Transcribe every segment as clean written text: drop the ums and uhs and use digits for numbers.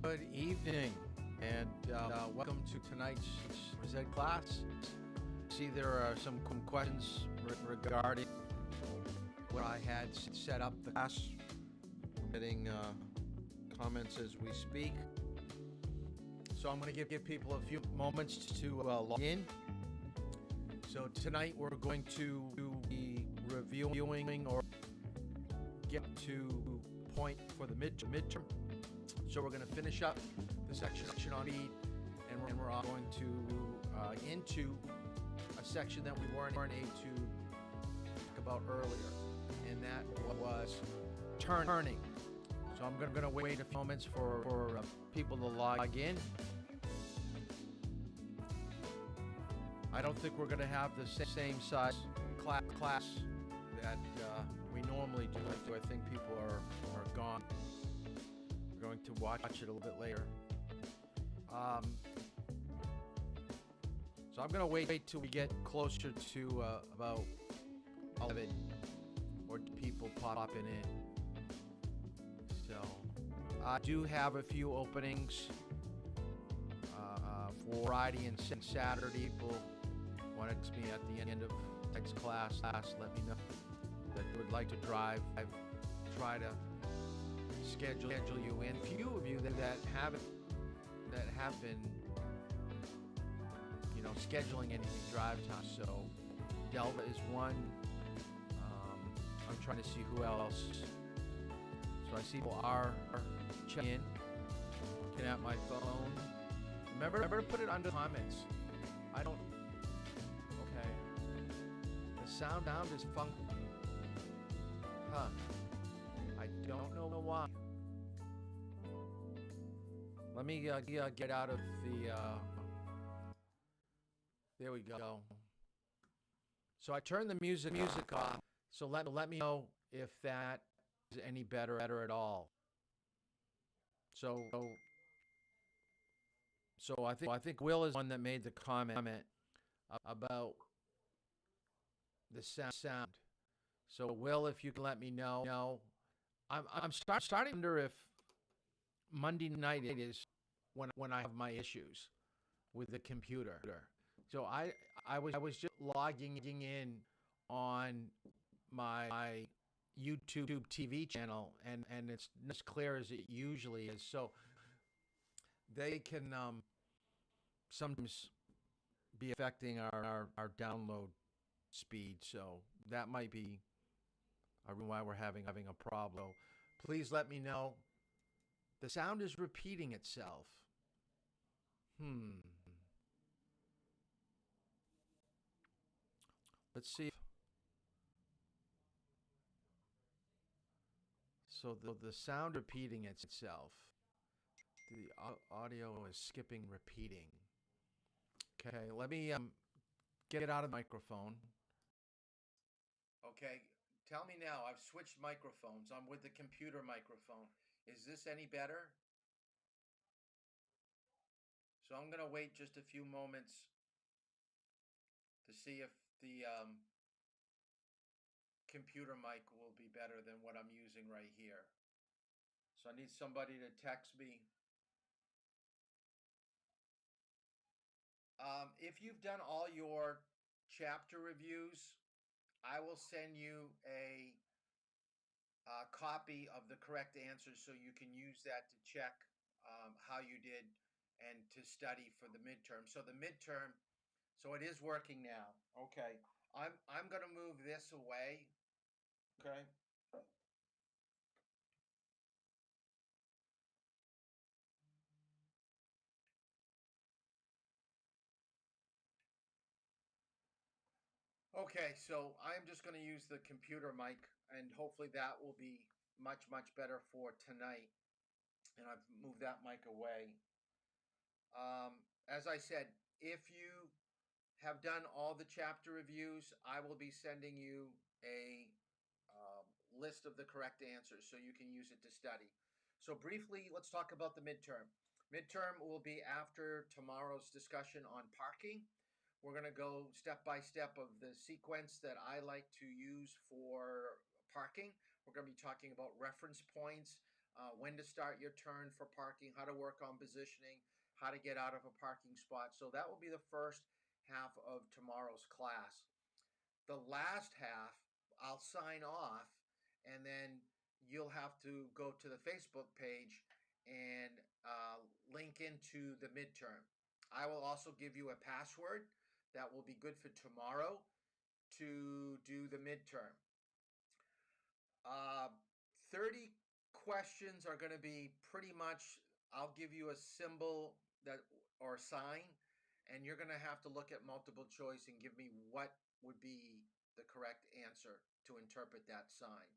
Good evening, and welcome to tonight's Ed class. See, there are some questions regarding what I had set up the class. Getting comments as we speak. So I'm going to give people a few moments to log in. So tonight we're going to be reviewing or get to point for the midterm. So we're going to finish up the section on speed, and we're going to into a section that we weren't able to talk about earlier, and that was turning. So I'm going to wait a few moments for people to log in. I don't think we're going to have the same size class that we normally do. I think people are gone. We're going to watch it a little bit later. So I'm going to wait till we get closer to about 11 or people popping in. So I do have a few openings for Friday and Saturday. People want to me at the end of next class. Let me know that you would like to drive. I try to schedule you in. Few of you that have been scheduling any drive time. So Delta is one. I'm trying to see who else. So I see people are checking in. Looking at my phone. Remember to put it under comments. I don't. Okay. The sound is funky. Huh. I don't know why. Let me get out of the. There we go. So I turned the music off. So let me know if that is any better at all. So I think Will is the one that made the comment about the sound. So Will, if you can let me know. I'm starting to wonder if Monday night is when I have my issues with the computer. So I was just logging in on my YouTube TV channel, and it's not as clear as it usually is. So they can sometimes be affecting our download speed. So that might be a reason why we're having a problem. So please let me know. The sound is repeating itself. Let's see. So the sound repeating itself. The audio is skipping, repeating. Okay, let me get out of the microphone. Okay, tell me now. I've switched microphones. I'm with the computer microphone. Is this any better? So I'm going to wait just a few moments to see if the computer mic will be better than what I'm using right here. So I need somebody to text me. If you've done all your chapter reviews, I will send you a copy of the correct answers so you can use that to check how you did and to study for the midterm. So the midterm, so it is working now. Okay, I'm going to move this away. Okay. Okay, so I'm just going to use the computer mic, and hopefully that will be much better for tonight. And I've moved that mic away. As I said, if you have done all the chapter reviews, I will be sending you a list of the correct answers so you can use it to study. So briefly, let's talk about the midterm. Midterm will be after tomorrow's discussion on parking. We're going to go step by step of the sequence that I like to use for parking. We're going to be talking about reference points, when to start your turn for parking, how to work on positioning, how to get out of a parking spot. So that will be the first half of tomorrow's class. The last half, I'll sign off, and then you'll have to go to the Facebook page and link into the midterm. I will also give you a password that will be good for tomorrow to do the midterm. Uh, 30 questions are going to be pretty much, I'll give you a symbol that or sign, and you're going to have to look at multiple choice and give me what would be the correct answer to interpret that sign.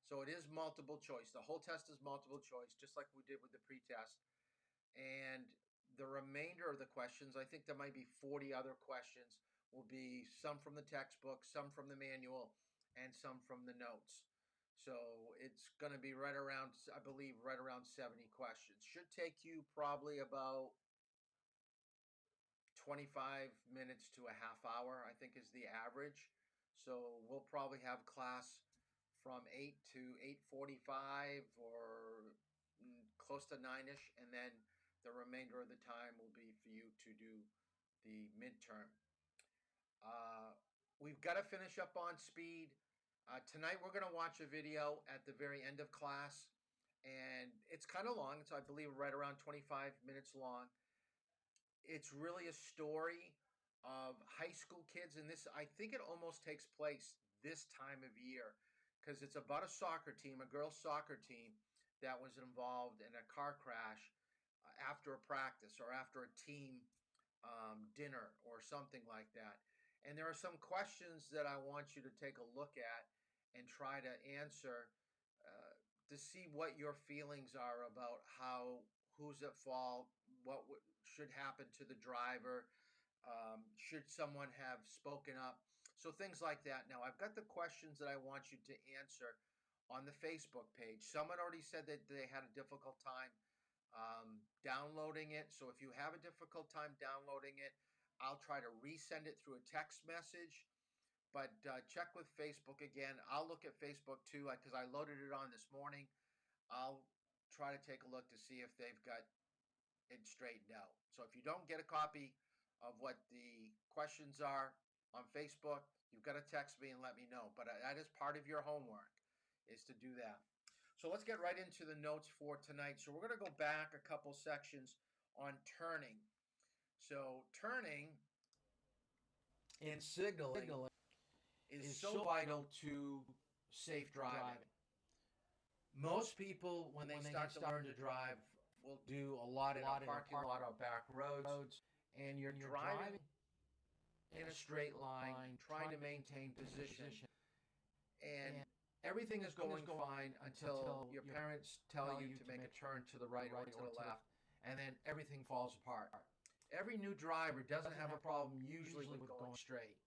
So it is multiple choice. The whole test is multiple choice, just like we did with the pretest. And the remainder of the questions, I think there might be 40 other questions, will be some from the textbook, some from the manual, and some from the notes. So it's going to be right around, I believe, right around 70 questions. Should take you probably about 25 minutes to a half hour, I think is the average. So we'll probably have class from 8 to 8:45 or close to 9ish, and then the remainder of the time will be for you to do the midterm. We've got to finish up on speed. Tonight we're going to watch a video at the very end of class, and it's kind of long. It's, I believe, right around 25 minutes long. It's really a story of high school kids, and this, I think it almost takes place this time of year because it's about a soccer team, a girls' soccer team that was involved in a car crash after a practice or after a team dinner or something like that. And there are some questions that I want you to take a look at and try to answer to see what your feelings are about how, who's at fault, what should happen to the driver, should someone have spoken up. So things like that. Now, I've got the questions that I want you to answer on the Facebook page. Someone already said that they had a difficult time downloading it. So if you have a difficult time downloading it, I'll try to resend it through a text message. But check with Facebook again. I'll look at Facebook too because I loaded it on this morning. I'll try to take a look to see if they've got it straightened out. So if you don't get a copy of what the questions are on Facebook, you've got to text me and let me know. But that is part of your homework, is to do that. So let's get right into the notes for tonight. So we're going to go back a couple sections on turning. So turning and signaling is so vital to safe driving. Most people, when they start to learn to drive, will do a lot in a parking lot or back roads, and you're driving in a straight line, trying to maintain position, and everything is going fine until your parents tell you to make a turn to the right or to the left, and then everything falls apart. Every new driver doesn't have a problem usually with going straight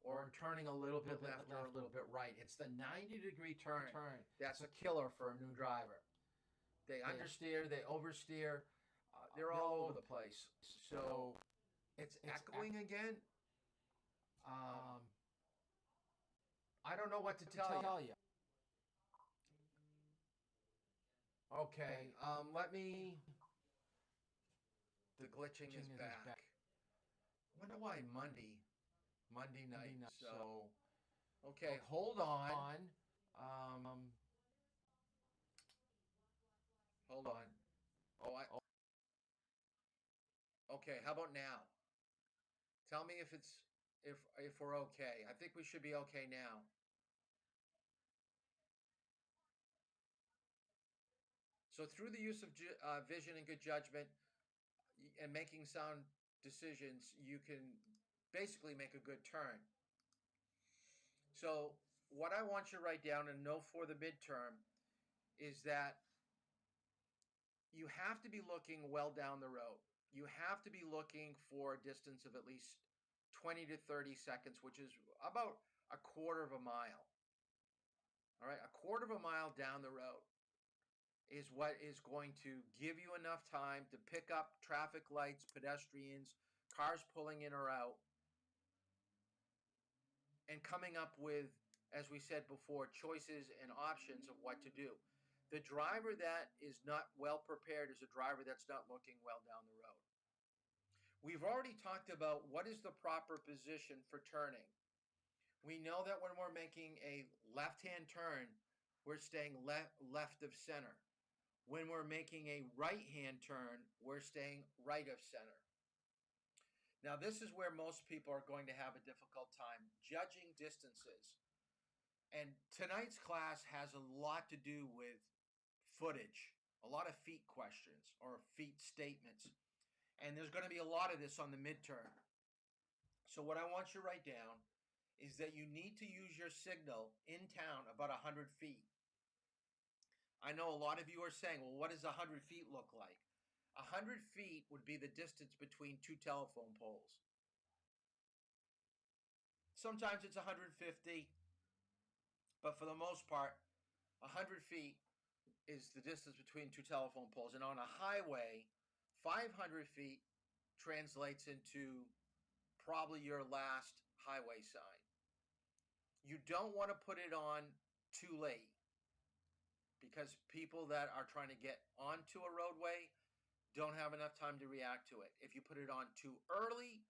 or turning a little bit left or a little bit right. It's the 90-degree turn that's a killer for a new driver. They understeer, they oversteer, they're all over the place. So it's echoing again. I don't know what to tell you. Okay, let me. The glitching is back. Wonder why Monday night. So, okay, hold on. Hold on. Okay, how about now? Tell me if it's if we're okay. I think we should be okay now. So through the use of vision and good judgment and making sound decisions, you can basically make a good turn. So what I want you to write down and know for the midterm is that you have to be looking well down the road. You have to be looking for a distance of at least 20 to 30 seconds, which is about a quarter of a mile. All right, a quarter of a mile down the road is what is going to give you enough time to pick up traffic lights, pedestrians, cars pulling in or out, and coming up with, as we said before, choices and options of what to do. The driver that is not well prepared is a driver that's not looking well down the road. We've already talked about what is the proper position for turning. We know that when we're making a left-hand turn, we're staying left of center. When we're making a right-hand turn, we're staying right of center. Now, this is where most people are going to have a difficult time judging distances. And tonight's class has a lot to do with footage, a lot of feet questions or feet statements. And there's going to be a lot of this on the midterm. So what I want you to write down is that you need to use your signal in town about 100 feet. I know a lot of you are saying, well, what does 100 feet look like? 100 feet would be the distance between two telephone poles. Sometimes it's 150, but for the most part, 100 feet is the distance between two telephone poles. And on a highway, 500 feet translates into probably your last highway sign. You don't want to put it on too late because people that are trying to get onto a roadway don't have enough time to react to it. If you put it on too early,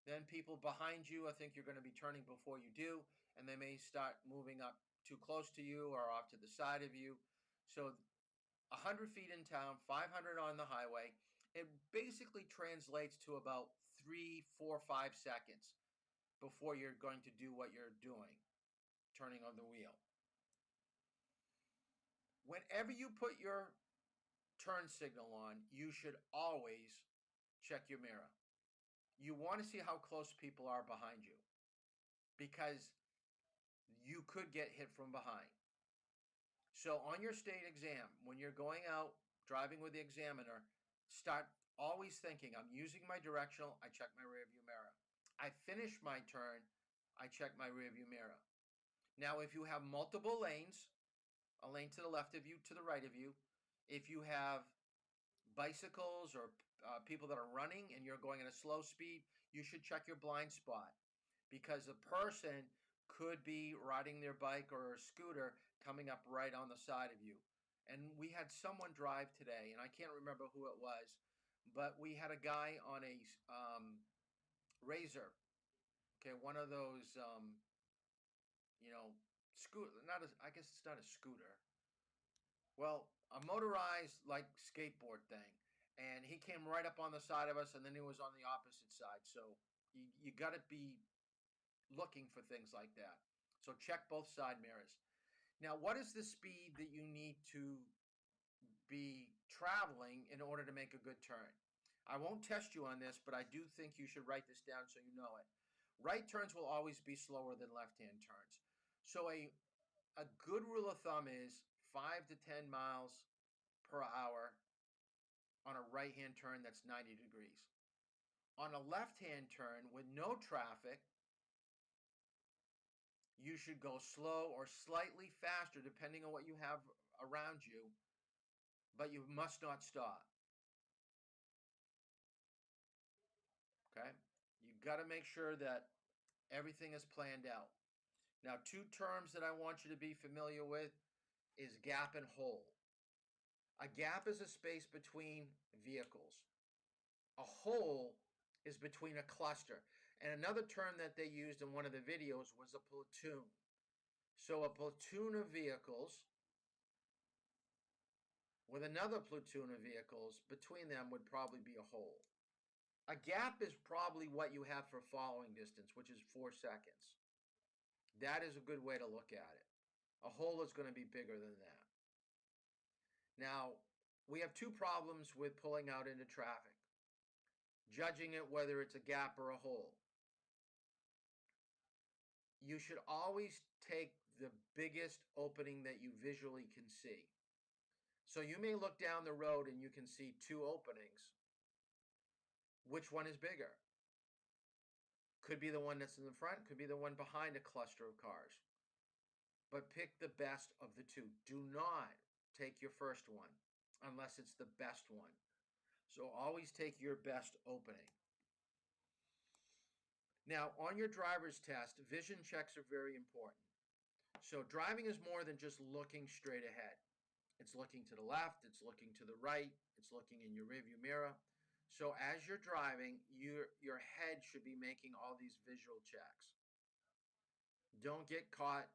then people behind you, I think you're going to be turning before you do, and they may start moving up too close to you or off to the side of you. So 100 feet in town, 500 on the highway, it basically translates to about 3, 4, 5 seconds before you're going to do what you're doing, turning on the wheel. Whenever you put your turn signal on, you should always check your mirror. You want to see how close people are behind you because you could get hit from behind. So on your state exam, when you're going out driving with the examiner, start always thinking, I'm using my directional, I check my rearview mirror. I finish my turn, I check my rearview mirror. Now, if you have multiple lanes, a lane to the left of you, to the right of you, if you have bicycles or people that are running and you're going at a slow speed, you should check your blind spot because a person could be riding their bike or a scooter coming up right on the side of you. And we had someone drive today, and I can't remember who it was, but we had a guy on a Razor, okay, one of those, scooter. I guess it's not a scooter. Well, a motorized like skateboard thing, and he came right up on the side of us, and then he was on the opposite side. So you got to be looking for things like that. So check both side mirrors. Now, what is the speed that you need to be traveling in order to make a good turn? I won't test you on this, but I do think you should write this down so you know it. Right turns will always be slower than left-hand turns. So a good rule of thumb is 5 to 10 miles per hour on a right-hand turn that's 90 degrees. On a left-hand turn with no traffic, you should go slow or slightly faster depending on what you have around you, but you must not stop. Okay? You got to make sure that everything is planned out. Now, two terms that I want you to be familiar with is gap and hole. A gap is a space between vehicles. A hole is between a cluster. And another term that they used in one of the videos was a platoon. So a platoon of vehicles with another platoon of vehicles between them would probably be a hole. A gap is probably what you have for following distance, which is 4 seconds. That is a good way to look at it. A hole is going to be bigger than that. Now, we have two problems with pulling out into traffic. Judging it whether it's a gap or a hole. You should always take the biggest opening that you visually can see. So you may look down the road and you can see two openings. Which one is bigger? Could be the one that's in the front, could be the one behind a cluster of cars. But pick the best of the two. Do not take your first one unless it's the best one. So always take your best opening. Now, on your driver's test, vision checks are very important. So driving is more than just looking straight ahead. It's looking to the left, it's looking to the right, it's looking in your rearview mirror. So as you're driving, your head should be making all these visual checks. Don't get caught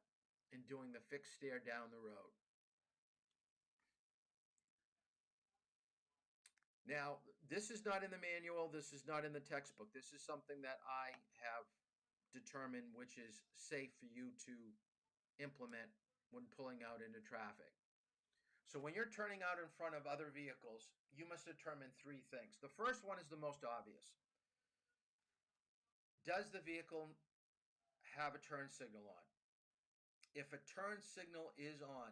in doing the fixed stare down the road. Now, this is not in the manual, this is not in the textbook. This is something that I have determined which is safe for you to implement when pulling out into traffic. So when you're turning out in front of other vehicles, you must determine three things. The first one is the most obvious. Does the vehicle have a turn signal on? If a turn signal is on,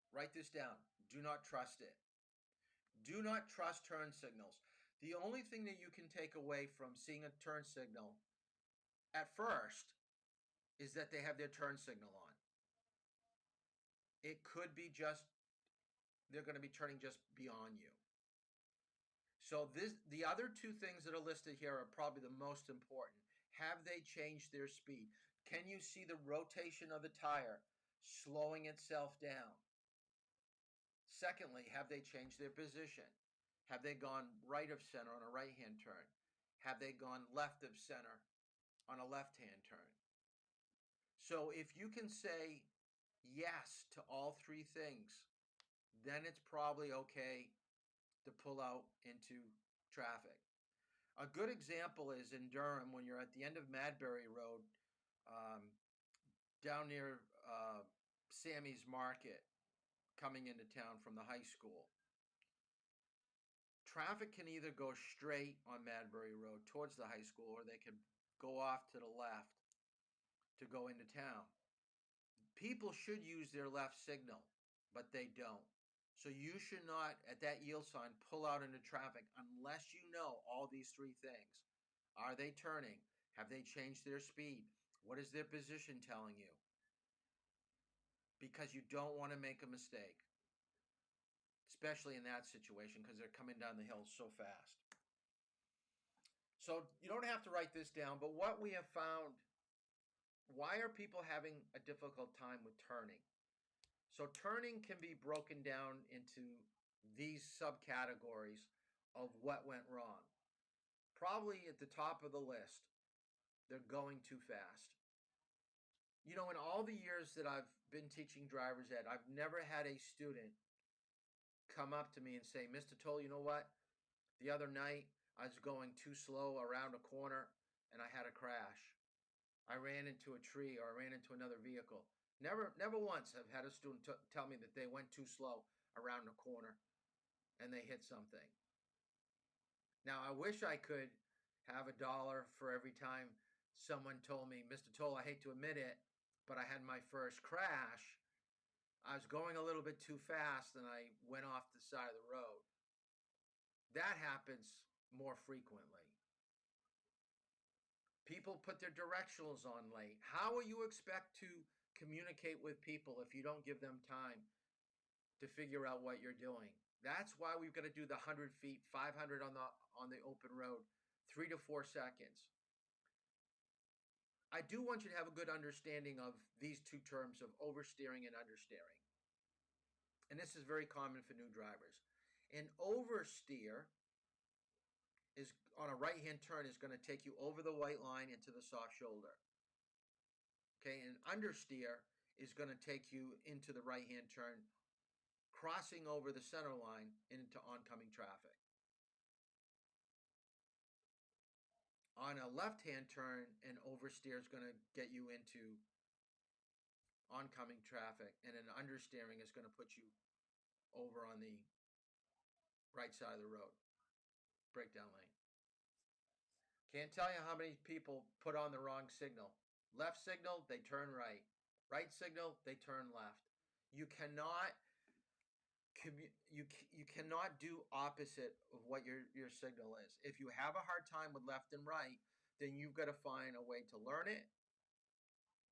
write this down. Do not trust it. Do not trust turn signals. The only thing that you can take away from seeing a turn signal at first is that they have their turn signal on. It could be just they're going to be turning just beyond you. So the other two things that are listed here are probably the most important. Have they changed their speed? Can you see the rotation of the tire slowing itself down? Secondly, have they changed their position? Have they gone right of center on a right-hand turn? Have they gone left of center on a left-hand turn? So if you can say yes to all three things, then it's probably okay to pull out into traffic. A good example is in Durham when you're at the end of Madbury Road, um, down near Sammy's Market, coming into town from the high school. Traffic can either go straight on Madbury Road towards the high school, or they can go off to the left to go into town. People should use their left signal, but they don't. So you should not, at that yield sign, pull out into traffic unless you know all these three things. Are they turning? Have they changed their speed? What is their position telling you? Because you don't want to make a mistake, especially in that situation because they're coming down the hill so fast. So you don't have to write this down, but what we have found, why are people having a difficult time with turning? So turning can be broken down into these subcategories of what went wrong. Probably at the top of the list, they're going too fast. You know, in all the years that I've been teaching driver's ed, I've never had a student come up to me and say, Mr. Toll, you know what? The other night I was going too slow around a corner and I had a crash. I ran into a tree or I ran into another vehicle. Never once have had a student tell me that they went too slow around a corner and they hit something. Now, I wish I could have $1 for every time someone told me, Mr. Toll, I hate to admit it, but I had my first crash. I was going a little bit too fast and I went off the side of the road. That happens more frequently. People put their directionals on late. How will you expect to communicate with people if you don't give them time to figure out what you're doing? That's why we've got to do the 100 feet, 500 on the open road, 3 to 4 seconds. I do want you to have a good understanding of these two terms of oversteering and understeering. And this is very common for new drivers. An oversteer is on a right-hand turn is going to take you over the white line into the soft shoulder. Okay, and understeer is going to take you into the right-hand turn, crossing over the center line into oncoming traffic. On a left-hand turn, an oversteer is going to get you into oncoming traffic, and an understeering is going to put you over on the right side of the road, breakdown lane. Can't tell you how many people put on the wrong signal. Left signal, they turn right. Right signal, they turn left. You cannot you cannot do opposite of what your signal is. If you have a hard time with left and right, then you've got to find a way to learn it.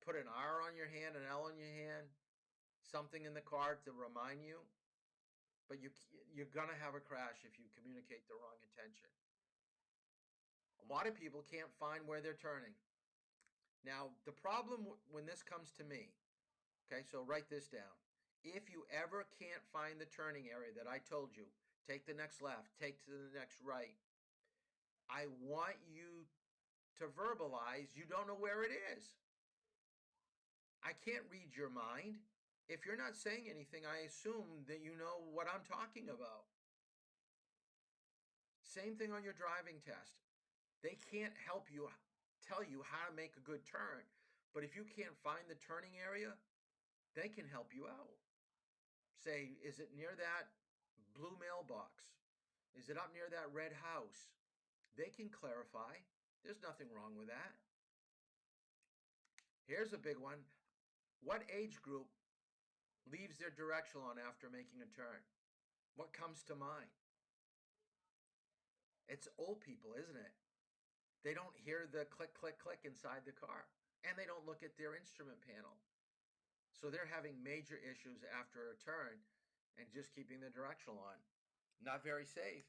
Put an R on your hand, an L on your hand, something in the car to remind you. But you're going to have a crash if you communicate the wrong intention. A lot of people can't find where they're turning. Now, the problem when this comes to me, okay, so write this down. If you ever can't find the turning area that I told you, take the next left, take to the next right. I want you to verbalize you don't know where it is. I can't read your mind. If you're not saying anything, I assume that you know what I'm talking about. Same thing on your driving test. They can't help you tell you how to make a good turn, but if you can't find the turning area, they can help you out. Say, is it near that blue mailbox? Is it up near that red house? They can clarify. There's nothing wrong with that. Here's a big one. What age group leaves their directional on after making a turn? What comes to mind? It's old people, isn't it? They don't hear the click, click, click inside the car, and they don't look at their instrument panel. So they're having major issues after a turn and just keeping the directional on. Not very safe.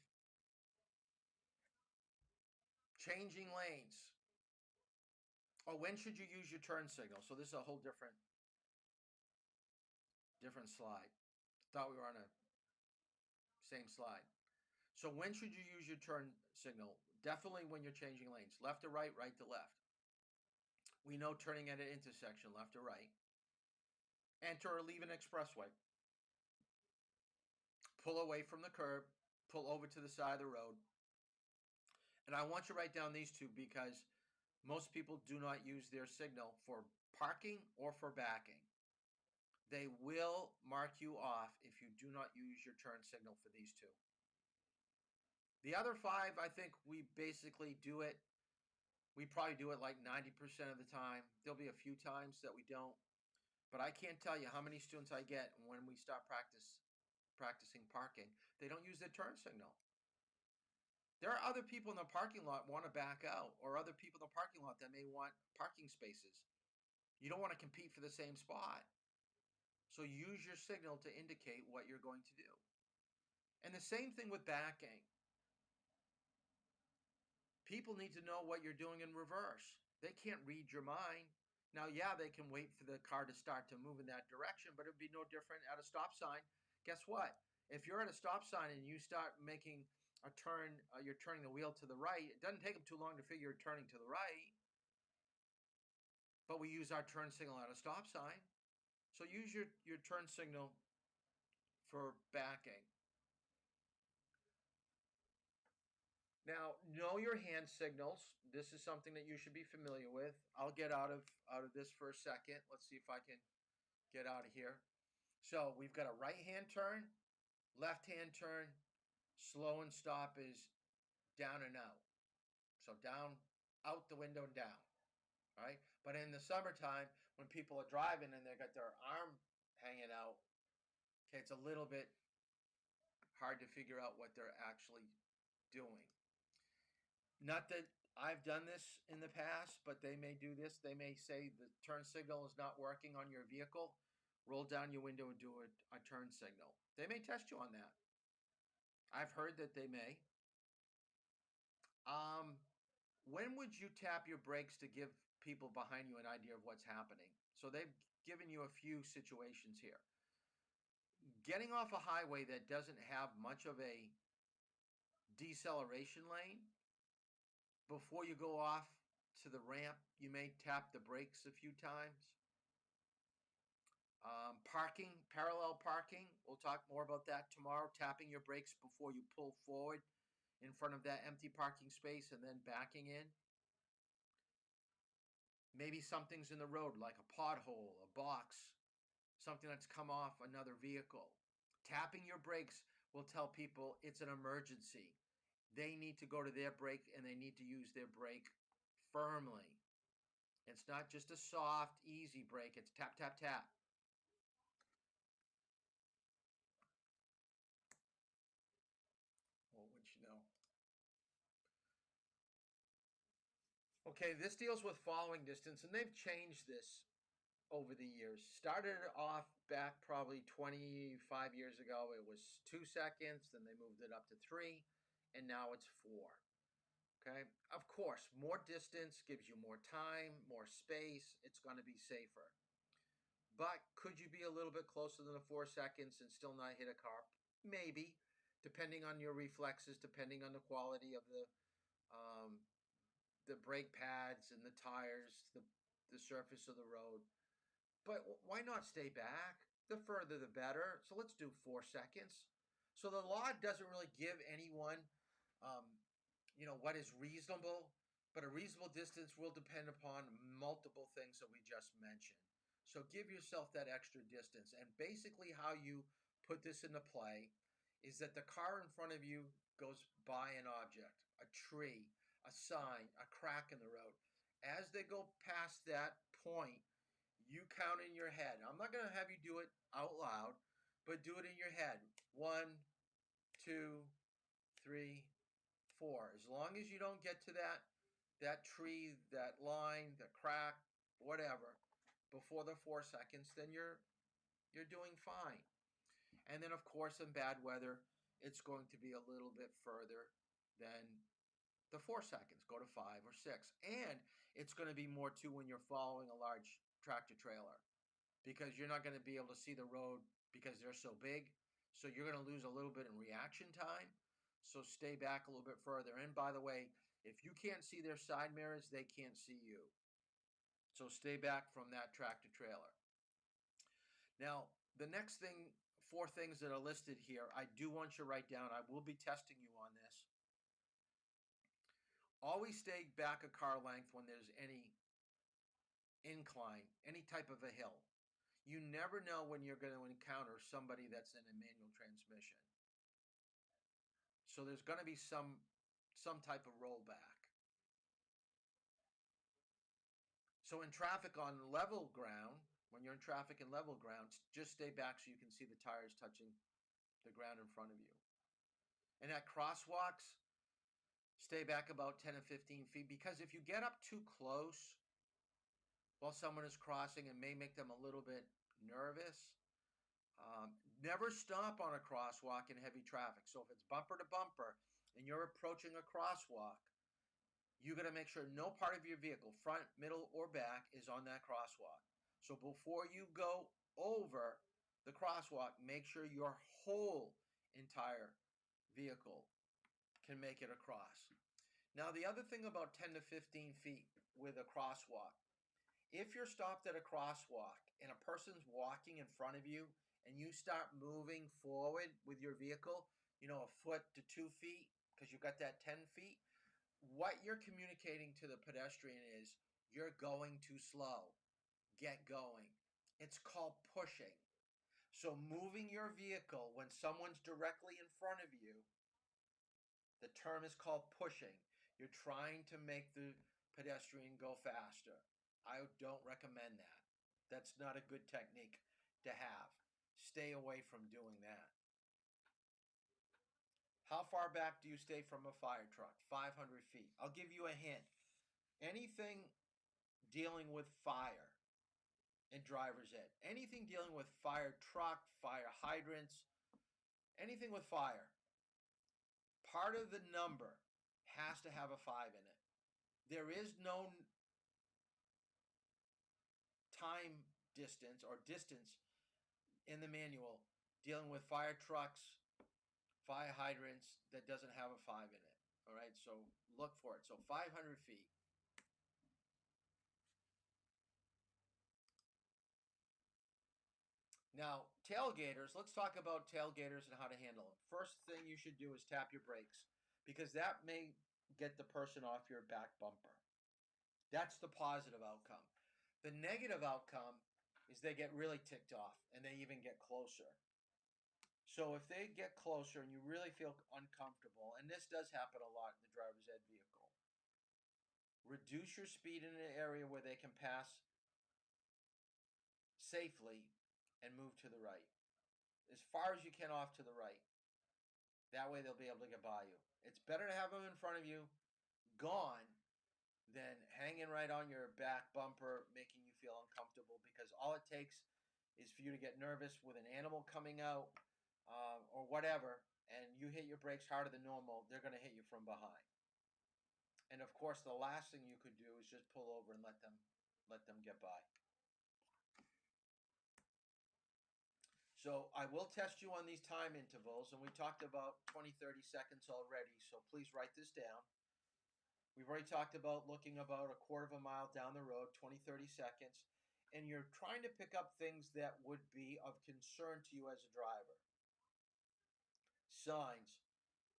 Changing lanes. Oh, when should you use your turn signal? So this is a whole different slide. Thought we were on a same slide. So when should you use your turn signal? Definitely when you're changing lanes. Left to right, right to left. We know turning at an intersection, left to right. Enter or leave an expressway. Pull away from the curb, pull over to the side of the road. And I want you to write down these two because most people do not use their signal for parking or for backing. They will mark you off if you do not use your turn signal for these two. The other five, I think we basically do it. We probably do it like 90% of the time. There'll be a few times that we don't. But I can't tell you how many students I get when we start practicing parking. They don't use their turn signal. There are other people in the parking lot want to back out, or other people in the parking lot that may want parking spaces. You don't want to compete for the same spot. So use your signal to indicate what you're going to do. And the same thing with backing. People need to know what you're doing in reverse. They can't read your mind. Now, yeah, they can wait for the car to start to move in that direction, but it would be no different at a stop sign. Guess what? If you're at a stop sign and you start making a turn, you're turning the wheel to the right, it doesn't take them too long to figure you're turning to the right. But we use our turn signal at a stop sign. So use your turn signal for backing. Now, know your hand signals. This is something that you should be familiar with. I'll get out of this for a second. Let's see if I can get out of here. So we've got a right hand turn, left hand turn, slow and stop is down and out. So down, out the window and down. Right? But in the summertime, when people are driving and they got their arm hanging out, okay, it's a little bit hard to figure out what they're actually doing. Not that I've done this in the past, but they may do this. They may say the turn signal is not working on your vehicle. Roll down your window and do a turn signal. They may test you on that. I've heard that they may. When would you tap your brakes to give people behind you an idea of what's happening? So they've given you a few situations here. Getting off a highway that doesn't have much of a deceleration lane, before you go off to the ramp, you may tap the brakes a few times. Parking, parallel parking, we'll talk more about that tomorrow. Tapping your brakes before you pull forward in front of that empty parking space and then backing in. Maybe something's in the road like a pothole, a box, something that's come off another vehicle. Tapping your brakes will tell people it's an emergency. They need to go to their brake and they need to use their brake firmly. It's not just a soft, easy brake. It's tap, tap, tap. What would you know? Okay, this deals with following distance, and they've changed this over the years. Started off back probably 25 years ago. It was 2 seconds, then they moved it up to 3, and now it's 4. Okay, of course, more distance gives you more time, more space. It's going to be safer. But could you be a little bit closer than the 4 seconds and still not hit a car? Maybe, depending on your reflexes, depending on the quality of um, the brake pads and the tires, the surface of the road. But why not stay back? The further the better. So let's do 4 seconds. So the law doesn't really give anyone, um, what is reasonable, but a reasonable distance will depend upon multiple things that we just mentioned. So give yourself that extra distance. And basically, how you put this into play is that the car in front of you goes by an object, a tree, a sign, a crack in the road. As they go past that point, you count in your head. I'm not going to have you do it out loud, but do it in your head. 1, 2, 3, 4. As long as you don't get to that tree, that line, the crack, whatever, before the 4 seconds, then you're doing fine. And then, of course, in bad weather, it's going to be a little bit further than the 4 seconds. Go to 5 or 6. And it's going to be more too when you're following a large tractor trailer, because you're not going to be able to see the road because they're so big. So you're going to lose a little bit in reaction time. So stay back a little bit further. And by the way, if you can't see their side mirrors, they can't see you. So stay back from that tractor trailer. Now, the next thing, 4 things that are listed here, I do want you to write down. I will be testing you on this. Always stay back a car length when there's any incline, any type of a hill. You never know when you're going to encounter somebody that's in a manual transmission. So there's going to be some type of rollback. So in traffic on level ground, when you're in traffic in level ground, just stay back so you can see the tires touching the ground in front of you. And at crosswalks, stay back about 10 and 15 feet, because if you get up too close while someone is crossing, it may make them a little bit nervous. Never stop on a crosswalk in heavy traffic. So if it's bumper to bumper and you're approaching a crosswalk, you got to make sure no part of your vehicle, front, middle, or back, is on that crosswalk. So before you go over the crosswalk, make sure your whole entire vehicle can make it across. Now, the other thing about 10 to 15 feet with a crosswalk, if you're stopped at a crosswalk and a person's walking in front of you and you start moving forward with your vehicle, a foot to 2 feet, because you've got that 10 feet, what you're communicating to the pedestrian is you're going too slow. Get going. It's called pushing. So moving your vehicle when someone's directly in front of you, the term is called pushing. You're trying to make the pedestrian go faster. I don't recommend that. That's not a good technique to have. Stay away from doing that. How far back do you stay from a fire truck? 500 feet. I'll give you a hint. Anything dealing with fire and driver's ed, anything dealing with fire truck, fire hydrants, anything with fire, part of the number has to have a 5 in it. There is no time distance or distance in the manual dealing with fire trucks, fire hydrants that doesn't have a 5 in it. All right, so look for it. So 500 feet. Now, tailgaters, let's talk about tailgaters and how to handle them. First thing you should do is tap your brakes, because that may get the person off your back bumper. That's the positive outcome. The negative outcome is they get really ticked off and they even get closer. So if they get closer and you really feel uncomfortable, and this does happen a lot in the driver's ed vehicle, reduce your speed in an area where they can pass safely and move to the right. As far as you can off to the right. That way they'll be able to get by you. It's better to have them in front of you, gone, than hanging right on your back bumper, making you feel uncomfortable, because all it takes is for you to get nervous with an animal coming out or whatever, and you hit your brakes harder than normal, they're going to hit you from behind. And of course, the last thing you could do is just pull over and let them get by. So I will test you on these time intervals, and we talked about 20, 30 seconds already, so please write this down. We've already talked about looking about a quarter of a mile down the road, 20, 30 seconds, and you're trying to pick up things that would be of concern to you as a driver. Signs,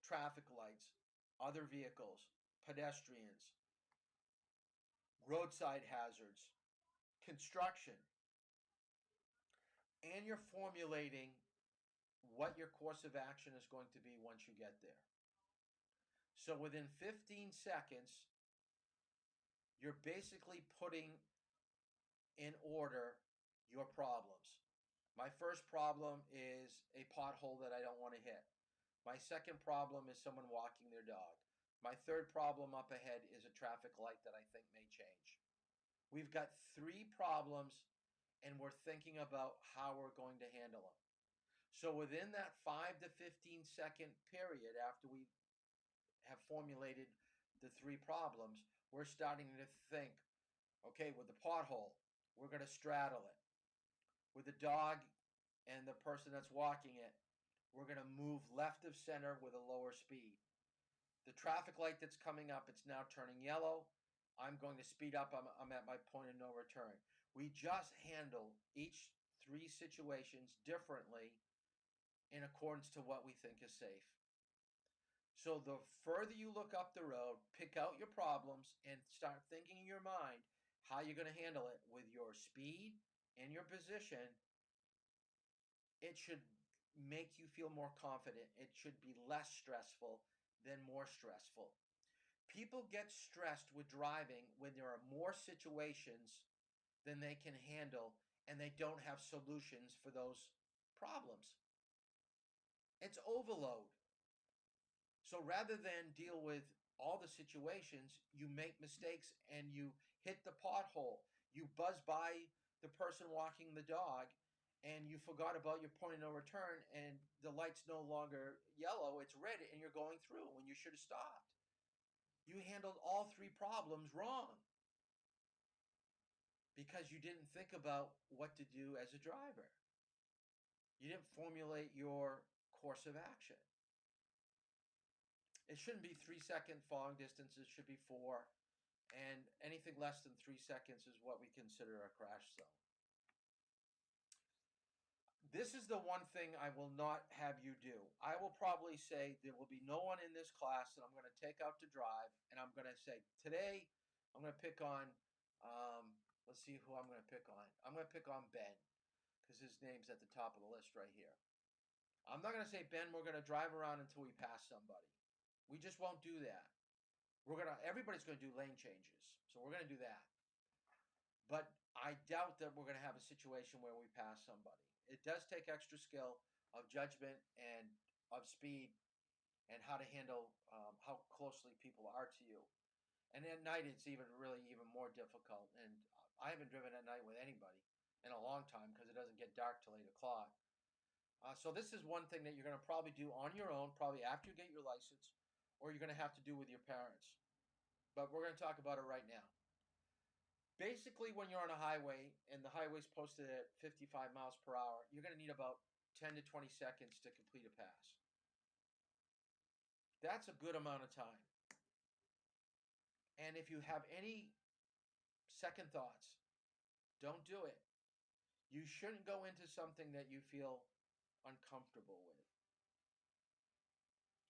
traffic lights, other vehicles, pedestrians, roadside hazards, construction, and you're formulating what your course of action is going to be once you get there. So within 15 seconds, you're basically putting in order your problems. My first problem is a pothole that I don't want to hit. My second problem is someone walking their dog. My third problem up ahead is a traffic light that I think may change. We've got 3 problems, and we're thinking about how we're going to handle them. So within that 5 to 15 second period after we have formulated the 3 problems, we're starting to think, okay, with the pothole, we're going to straddle it. With the dog and the person that's walking it, we're going to move left of center with a lower speed. The traffic light that's coming up, it's now turning yellow. I'm going to speed up. I'm at my point of no return. We just handle each 3 situations differently in accordance to what we think is safe. So the further you look up the road, pick out your problems and start thinking in your mind how you're going to handle it with your speed and your position. It should make you feel more confident. It should be less stressful than more stressful. People get stressed with driving when there are more situations than they can handle and they don't have solutions for those problems. It's overload. So rather than deal with all the situations, you make mistakes and you hit the pothole. You buzz by the person walking the dog and you forgot about your point of no return and the light's no longer yellow, it's red and you're going through when you should have stopped. You handled all 3 problems wrong because you didn't think about what to do as a driver. You didn't formulate your course of action. It shouldn't be 3-second falling distance. It should be 4. And anything less than 3 seconds is what we consider a crash zone. This is the one thing I will not have you do. I will probably say there will be no one in this class that I'm going to take out to drive, and I'm going to say, today I'm going to pick on, let's see who I'm going to pick on. I'm going to pick on Ben, because his name's at the top of the list right here. I'm not going to say, Ben, we're going to drive around until we pass somebody. We just won't do that. Everybody's going to do lane changes, so we're going to do that. But I doubt that we're going to have a situation where we pass somebody. It does take extra skill of judgment and of speed and how to handle how closely people are to you. And at night, it's even more difficult. And I haven't driven at night with anybody in a long time because it doesn't get dark till 8 o'clock. So this is one thing that you're going to probably do on your own, probably after you get your license, or you're going to have to do with your parents. But we're going to talk about it right now. Basically, when you're on a highway and the highway's posted at 55 miles per hour, you're going to need about 10 to 20 seconds to complete a pass. That's a good amount of time. And if you have any second thoughts, don't do it. You shouldn't go into something that you feel uncomfortable with.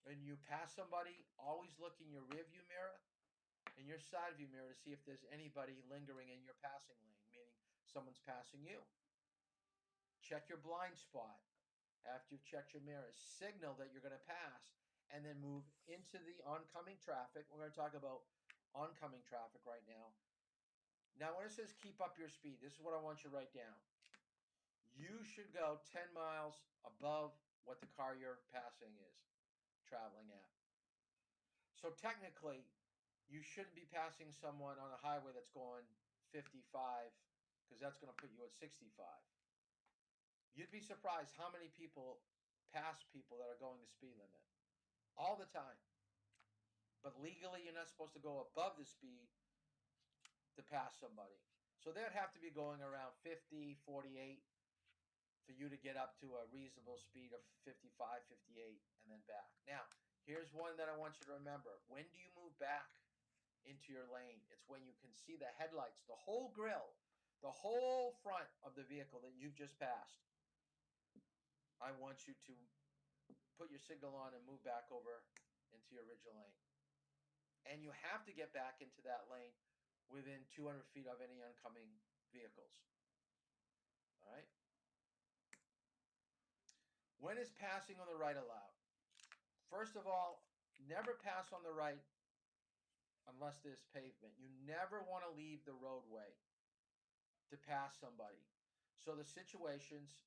When you pass somebody, always look in your rearview mirror and your side view mirror to see if there's anybody lingering in your passing lane, meaning someone's passing you. Check your blind spot after you've checked your mirrors. Signal that you're going to pass and then move into the oncoming traffic. We're going to talk about oncoming traffic right now. Now, when it says keep up your speed, this is what I want you to write down. You should go 10 miles above what the car you're passing is traveling at. So technically, you shouldn't be passing someone on a highway that's going 55 because that's going to put you at 65. You'd be surprised how many people pass people that are going the speed limit all the time. But legally, you're not supposed to go above the speed to pass somebody. So they'd have to be going around 50, 48, for you to get up to a reasonable speed of 55, 58, and then back. Now, here's one that I want you to remember. When do you move back into your lane? It's when you can see the headlights, the whole grill, the whole front of the vehicle that you've just passed. I want you to put your signal on and move back over into your original lane. And you have to get back into that lane within 200 feet of any oncoming vehicles. All right? When is passing on the right allowed? First of all, never pass on the right unless there's pavement. You never want to leave the roadway to pass somebody. So the situations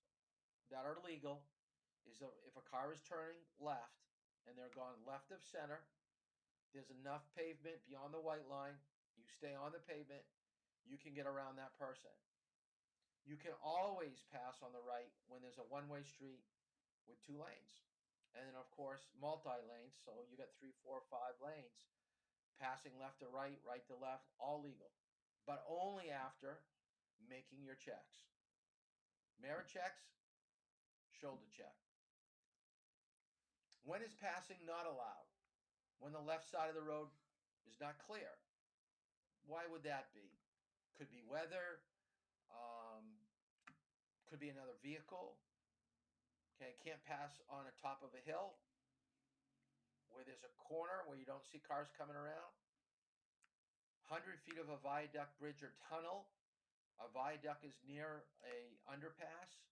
that are legal is if a car is turning left and they're going left of center, there's enough pavement beyond the white line, you stay on the pavement, you can get around that person. You can always pass on the right when there's a one-way street with 2 lanes. And then, of course, multi-lanes, so you got 3, 4, 5 lanes. Passing left to right, right to left, all legal. But only after making your checks. Mirror checks, shoulder check. When is passing not allowed? When the left side of the road is not clear. Why would that be? Could be weather, could be another vehicle. Okay, can't pass on the top of a hill where there's a corner where you don't see cars coming around. 100 feet of a viaduct, bridge, or tunnel. A viaduct is near a underpass.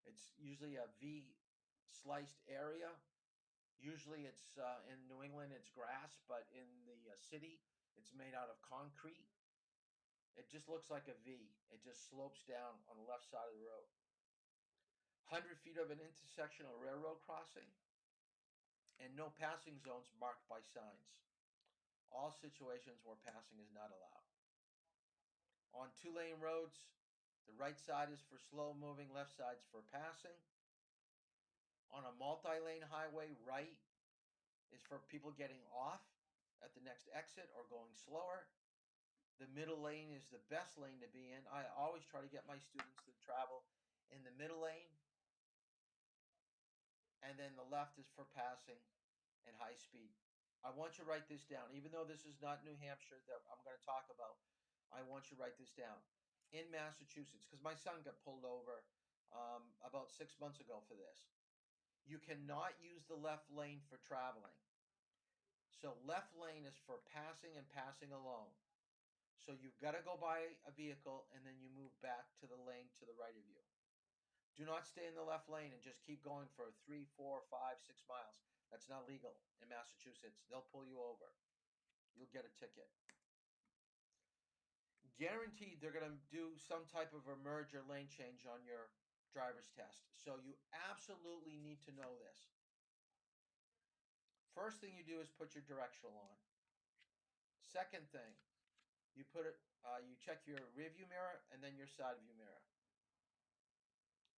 It's usually a V-sliced area. Usually it's in New England, it's grass, but in the city, it's made out of concrete. It just looks like a V. It just slopes down on the left side of the road. 100 feet of an intersection or railroad crossing, and no passing zones marked by signs. All situations where passing is not allowed. On 2-lane roads, the right side is for slow moving, left side's for passing. On a multi-lane highway, right is for people getting off at the next exit or going slower. The middle lane is the best lane to be in. I always try to get my students to travel in the middle lane. And then the left is for passing and high speed. I want you to write this down. Even though this is not New Hampshire that I'm going to talk about, I want you to write this down. In Massachusetts, because my son got pulled over about 6 months ago for this. You cannot use the left lane for traveling. So left lane is for passing and passing alone. So you've got to go by a vehicle and then you move back to the lane to the right of you. Do not stay in the left lane and just keep going for 3, 4, 5, 6 miles. That's not legal in Massachusetts. They'll pull you over. You'll get a ticket. Guaranteed they're going to do some type of a merge or lane change on your driver's test. So you absolutely need to know this. First thing you do is put your directional on. Second thing, you check your rear view mirror and then your side view mirror.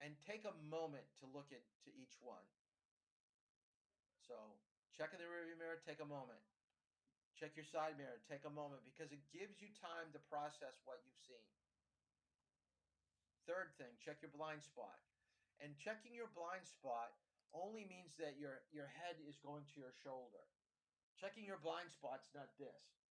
And take a moment to look to each one. So check in the rear view mirror, take a moment. Check your side mirror, take a moment, because it gives you time to process what you've seen. Third thing, check your blind spot. And checking your blind spot only means that your head is going to your shoulder. Checking your blind spot's not this.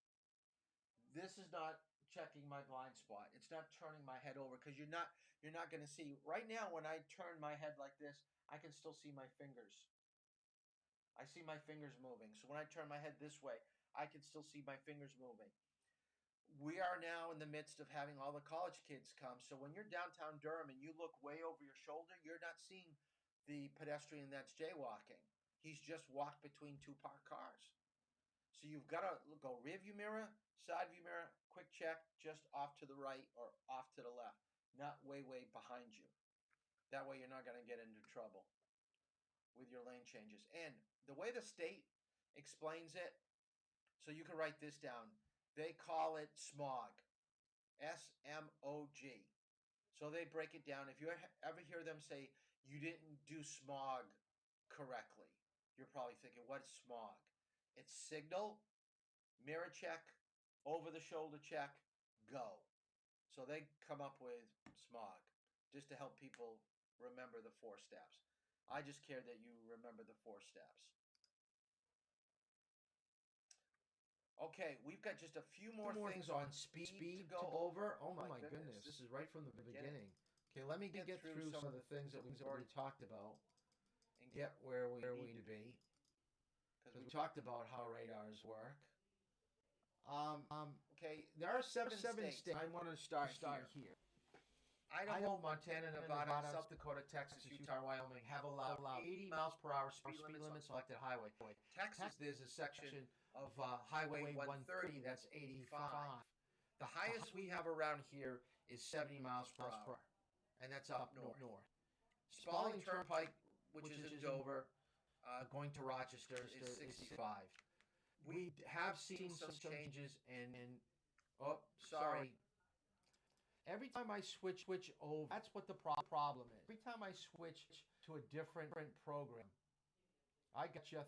This is not checking my blind spot. It's not turning my head over, because you're not going to see. Right now, when I turn my head like this, I can still see my fingers. I see my fingers moving. So when I turn my head this way, I can still see my fingers moving. We are now in the midst of having all the college kids come. So when you're downtown Durham and you look way over your shoulder, you're not seeing the pedestrian that's jaywalking. He's just walked between 2 parked cars. So you've got to go rear view mirror, side view mirror, quick check, just off to the right or off to the left, not way behind you. That way you're not going to get into trouble with your lane changes. And the way the state explains it, so you can write this down, they call it smog, S-M-O-G. So they break it down. If you ever hear them say, you didn't do smog correctly, you're probably thinking, what's smog? It's signal, mirror check, over the shoulder check, go. So they come up with smog just to help people remember the 4 steps. I just care that you remember the 4 steps. Okay, we've got just a few more things on speed to go over. Oh my goodness, this is right from the beginning. Okay, let me get through some of the things that we've already talked about and get where we need to be. Because we talked about how radars work. Okay, There are seven states. states. I want to start here. Idaho, Montana, Nevada, South Dakota, Texas, Utah, Wyoming have allowed 80 miles per hour speed limits on selected highway. Texas, there's a section of Highway 130 that's 85. The highest we have around here is 70 miles per hour, and that's up north. Spalding Turnpike, which is in Dover, going to Rochester, is 65. We have seen some changes in oh, sorry. Every time I switch over, that's what the problem is. Every time I switch to a different program, I got you.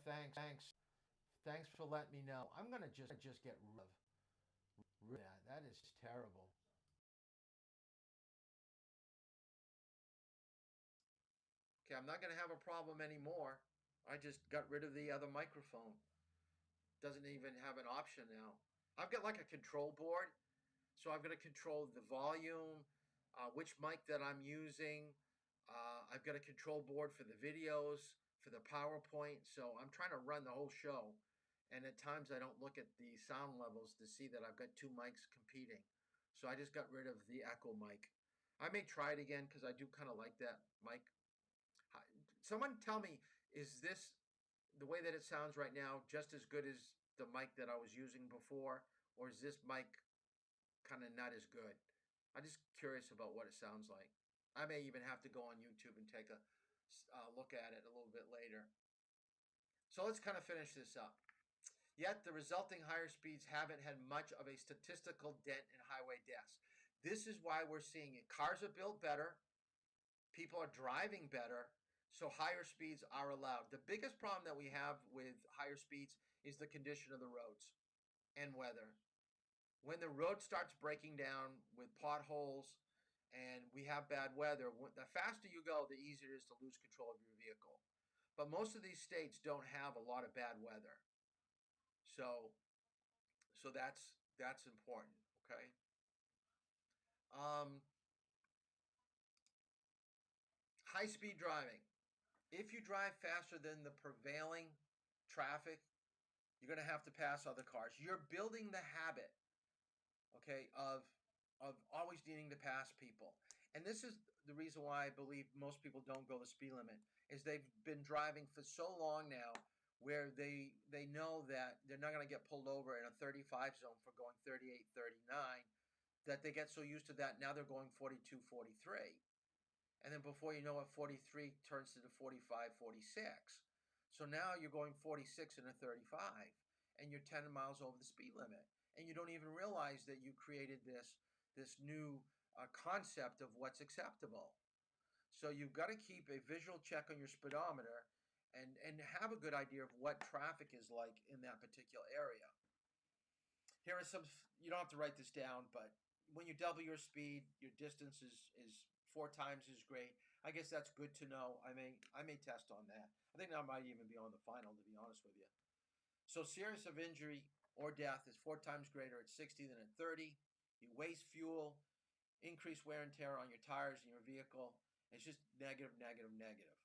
Thanks for letting me know. I'm gonna just get rid of that. That is terrible. Okay, I'm not gonna have a problem anymore. I just got rid of the other microphone. Doesn't even have an option now. I've got like a control board, so I'm going to control the volume, which mic that I'm using. I've got a control board for the videos, for the PowerPoint. So I'm trying to run the whole show. And at times I don't look at the sound levels to see that I've got 2 mics competing. So I just got rid of the echo mic. I may try it again because I do kind of like that mic. Someone tell me, is this the way that it sounds right now just as good as the mic that I was using before? Or is this mic kind of not as good? I'm just curious about what it sounds like. I may even have to go on YouTube and take a look at it a little bit later. So let's kind of finish this up. Yet the resulting higher speeds haven't had much of a statistical dent in highway deaths. This is why we're seeing it. Cars are built better. People are driving better. So higher speeds are allowed. The biggest problem that we have with higher speeds is the condition of the roads and weather. When the road starts breaking down with potholes and we have bad weather, the faster you go, the easier it is to lose control of your vehicle. But most of these states don't have a lot of bad weather. So that's important, okay? High-speed driving. If you drive faster than the prevailing traffic, you're going to have to pass other cars. You're building the habit, okay, of always needing to pass people. And this is the reason why I believe most people don't go the speed limit, is they've been driving for so long now where they know that they're not going to get pulled over in a 35 zone for going 38, 39, that they get so used to that, now they're going 42, 43. And then before you know it, 43 turns into 45, 46. So now you're going 46 in a 35, and you're 10 miles over the speed limit. And you don't even realize that you created this new concept of what's acceptable. So you've got to keep a visual check on your speedometer and have a good idea of what traffic is like in that particular area. Here are some, you don't have to write this down, but when you double your speed, your distance is 4 times as great. I guess that's good to know. I may test on that. I think that might even be on the final, to be honest with you. So serious of injury or death is 4 times greater at 60 than at 30. You waste fuel, increase wear and tear on your tires and your vehicle. It's just negative, negative, negative.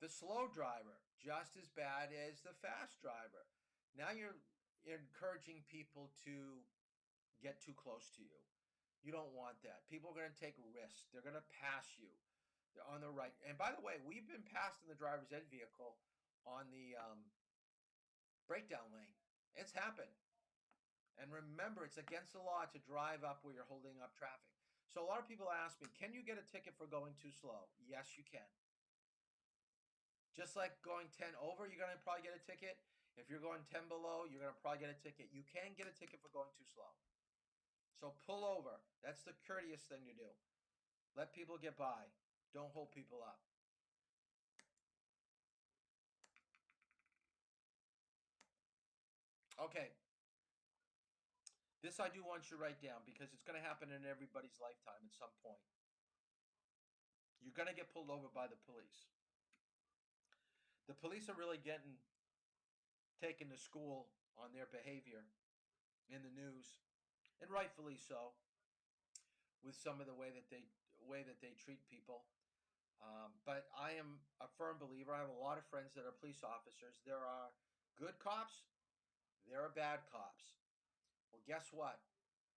The slow driver, just as bad as the fast driver. Now you're encouraging people to get too close to you. You don't want that. People are going to take risks. They're going to pass you. They're on the right. And by the way, we've been passed in the driver's ed vehicle on the breakdown lane. It's happened. And remember, it's against the law to drive up where you're holding up traffic. So a lot of people ask me, can you get a ticket for going too slow? Yes, you can. Just like going 10 over, you're going to probably get a ticket. If you're going 10 below, you're going to probably get a ticket. You can get a ticket for going too slow. So pull over. That's the courteous thing to do. Let people get by. Don't hold people up. Okay. This I do want you to write down because it's going to happen in everybody's lifetime at some point. You're going to get pulled over by the police. The police are really getting taken to school on their behavior in the news, and rightfully so, with some of the way that they treat people. But I am a firm believer. I have a lot of friends that are police officers. There are good cops. There are bad cops. Well, guess what?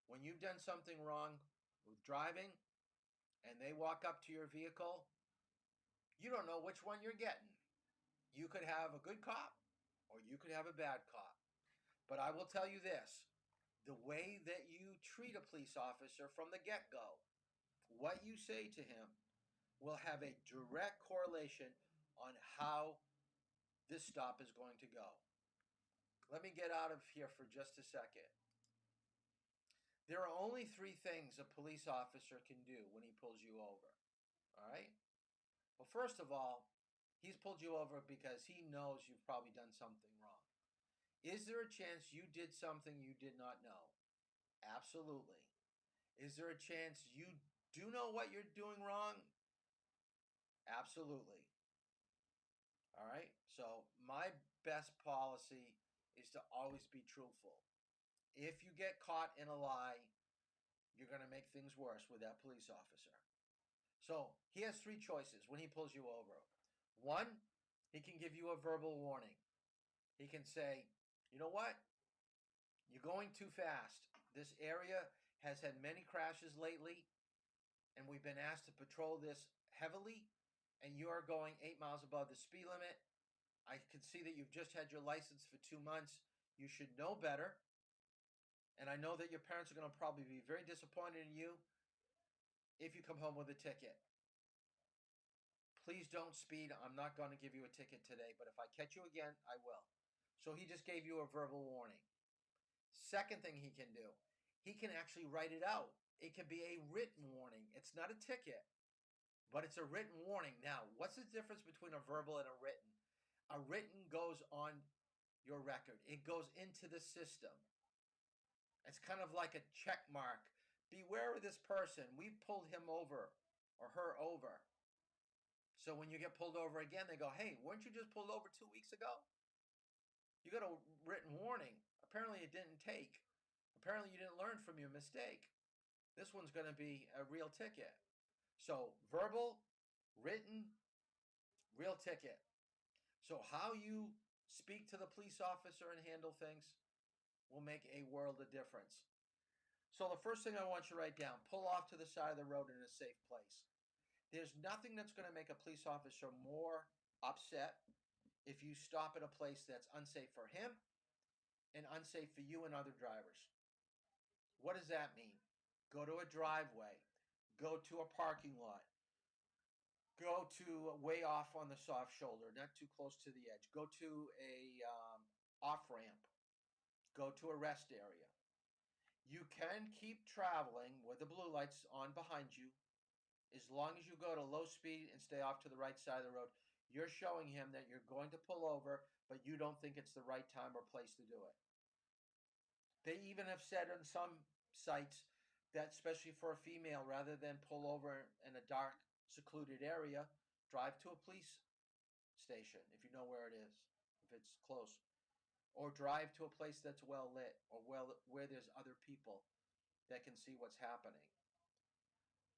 When you've done something wrong with driving and they walk up to your vehicle, you don't know which one you're getting. You could have a good cop or you could have a bad cop. But I will tell you this, the way that you treat a police officer from the get go, what you say to him, will have a direct correlation on how this stop is going to go. Let me get out of here for just a second. There are only three things a police officer can do when he pulls you over. All right? Well, first of all, he's pulled you over because he knows you've probably done something wrong. Is there a chance you did something you did not know? Absolutely. Is there a chance you do know what you're doing wrong? Absolutely. All right? So, my best policy is to always be truthful. If you get caught in a lie, you're going to make things worse with that police officer. So, he has three choices when he pulls you over. One, he can give you a verbal warning. He can say, you know what? You're going too fast. This area has had many crashes lately, and we've been asked to patrol this heavily, and you are going 8 miles above the speed limit. I can see that you've just had your license for 2 months. You should know better. And I know that your parents are going to probably be very disappointed in you if you come home with a ticket. Please don't speed. I'm not going to give you a ticket today, but if I catch you again, I will. So he just gave you a verbal warning. Second thing he can do, he can actually write it out. It can be a written warning. It's not a ticket, but it's a written warning. Now, what's the difference between a verbal and a written? A written goes on your record. It goes into the system. It's kind of like a check mark. Beware of this person. We pulled him over or her over. So when you get pulled over again, they go, hey, weren't you just pulled over 2 weeks ago? You got a written warning. Apparently it didn't take. Apparently you didn't learn from your mistake. This one's going to be a real ticket. So verbal, written, real ticket. So how you speak to the police officer and handle things will make a world of difference. So the first thing I want you to write down, pull off to the side of the road in a safe place. There's nothing that's going to make a police officer more upset if you stop at a place that's unsafe for him and unsafe for you and other drivers. What does that mean? Go to a driveway. Go to a parking lot. Go to way off on the soft shoulder, not too close to the edge. Go to a off-ramp. Go to a rest area. You can keep traveling with the blue lights on behind you as long as you go to low speed and stay off to the right side of the road. You're showing him that you're going to pull over, but you don't think it's the right time or place to do it. They even have said on some sites that, especially for a female, rather than pull over in a dark, secluded area, drive to a police station if you know where it is, if it's close. Or drive to a place that's well lit or where there's other people that can see what's happening.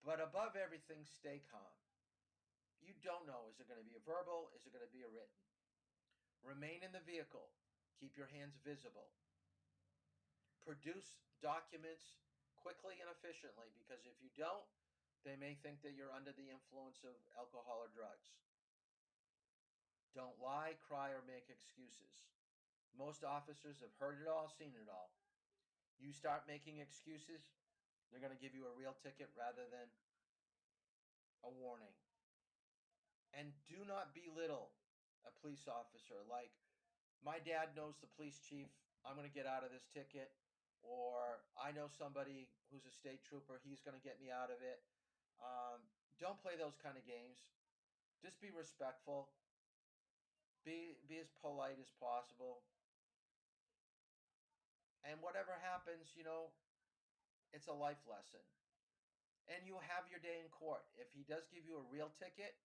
But above everything, stay calm. You don't know, is it going to be a verbal? Is it going to be a written? Remain in the vehicle. Keep your hands visible. Produce documents quickly and efficiently, because if you don't, they may think that you're under the influence of alcohol or drugs. Don't lie, cry, or make excuses. Most officers have heard it all, seen it all. You start making excuses, they're going to give you a real ticket rather than a warning. And do not belittle a police officer. Like, my dad knows the police chief, I'm going to get out of this ticket. Or I know somebody who's a state trooper, he's going to get me out of it. Don't play those kind of games. Just be respectful. Be as polite as possible. And whatever happens, it's a life lesson. and you have your day in court. If he does give you a real ticket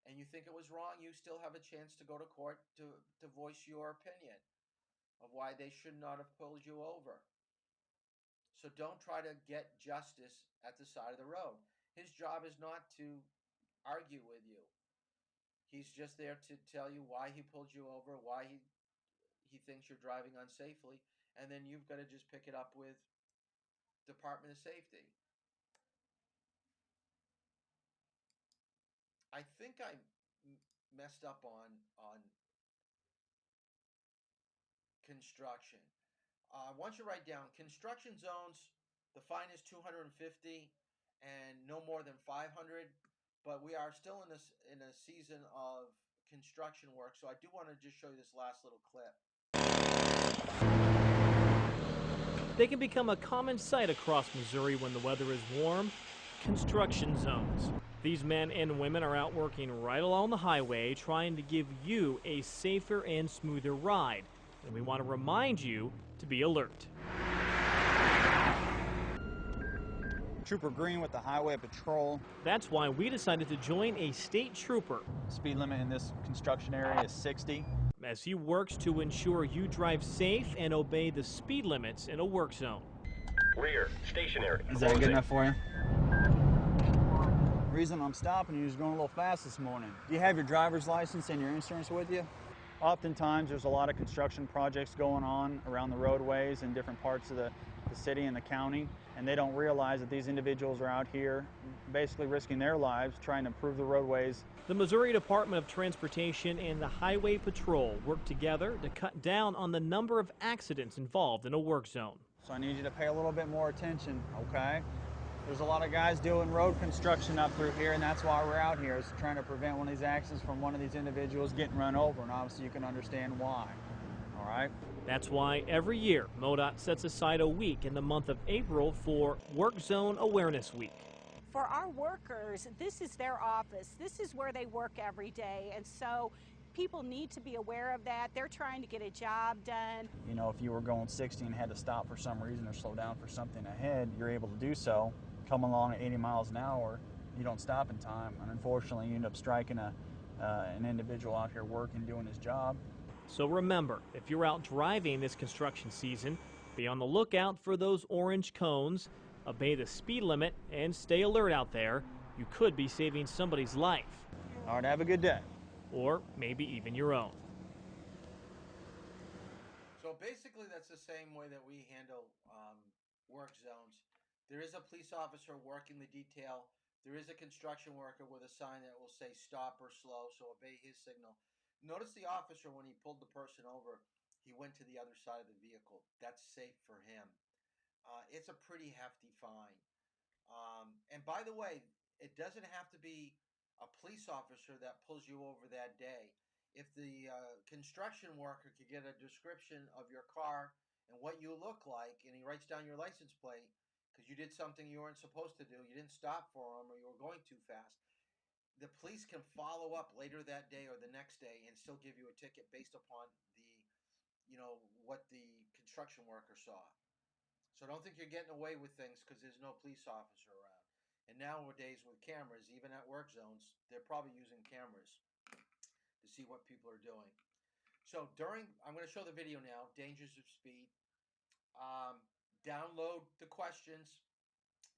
and you think it was wrong, you still have a chance to go to court to voice your opinion of why they should not have pulled you over. So don't try to get justice at the side of the road. His job is not to argue with you. He's just there to tell you why he pulled you over, why he thinks you're driving unsafely, and then you've got to just pick it up with Department of Safety. I think I messed up on construction. I want you to write down construction zones. The fine is $250 and no more than $500. But we are still in a season of construction work, so I do want to just show you this last little clip. They can become a common sight across Missouri when the weather is warm. Construction zones. These men and women are out working right along the highway, trying to give you a safer and smoother ride. And we want to remind you to be alert. Trooper Green with the Highway Patrol. That's why we decided to join a state trooper. Speed limit in this construction area is 60. As he works to ensure you drive safe and obey the speed limits in a work zone. Rear, stationary. Is that good enough for you? The reason I'm stopping you is going a little fast this morning. Do you have your driver's license and your insurance with you? Oftentimes there's a lot of construction projects going on around the roadways in different parts of the city and the county, and they don't realize that these individuals are out here basically risking their lives trying to improve the roadways. The Missouri Department of Transportation and the Highway Patrol work together to cut down on the number of accidents involved in a work zone. So I need you to pay a little bit more attention, okay? There's a lot of guys doing road construction up through here, and that's why we're out here, is trying to prevent one of these accidents from one of these individuals getting run over, and obviously you can understand why, all right? That's why every year MoDOT sets aside a week in the month of April for Work Zone Awareness Week. For our workers, this is their office. This is where they work every day, and so people need to be aware of that. They're trying to get a job done. You know, if you were going 60 and had to stop for some reason or slow down for something ahead, you're able to do so. Come along at 80 miles an hour, you don't stop in time, and unfortunately you end up striking an individual out here working, doing his job. So remember, if you're out driving this construction season, be on the lookout for those orange cones, obey the speed limit, and stay alert out there. You could be saving somebody's life. All right, have a good day. Or maybe even your own. So basically that's the same way that we handle work zones. There is a police officer working the detail. There is a construction worker with a sign that will say stop or slow, so obey his signal. Notice the officer, when he pulled the person over, he went to the other side of the vehicle. That's safe for him. It's a pretty hefty fine. And by the way, it doesn't have to be a police officer that pulls you over that day. If the construction worker could get a description of your car and what you look like, and he writes down your license plate, because you did something you weren't supposed to do, you didn't stop for him, or you were going too fast, the police can follow up later that day or the next day and still give you a ticket based upon what the construction worker saw. So don't think you're getting away with things because there's no police officer around. And nowadays with cameras, even at work zones, they're probably using cameras to see what people are doing. So I'm going to show the video now, Dangers of Speed. Download the questions.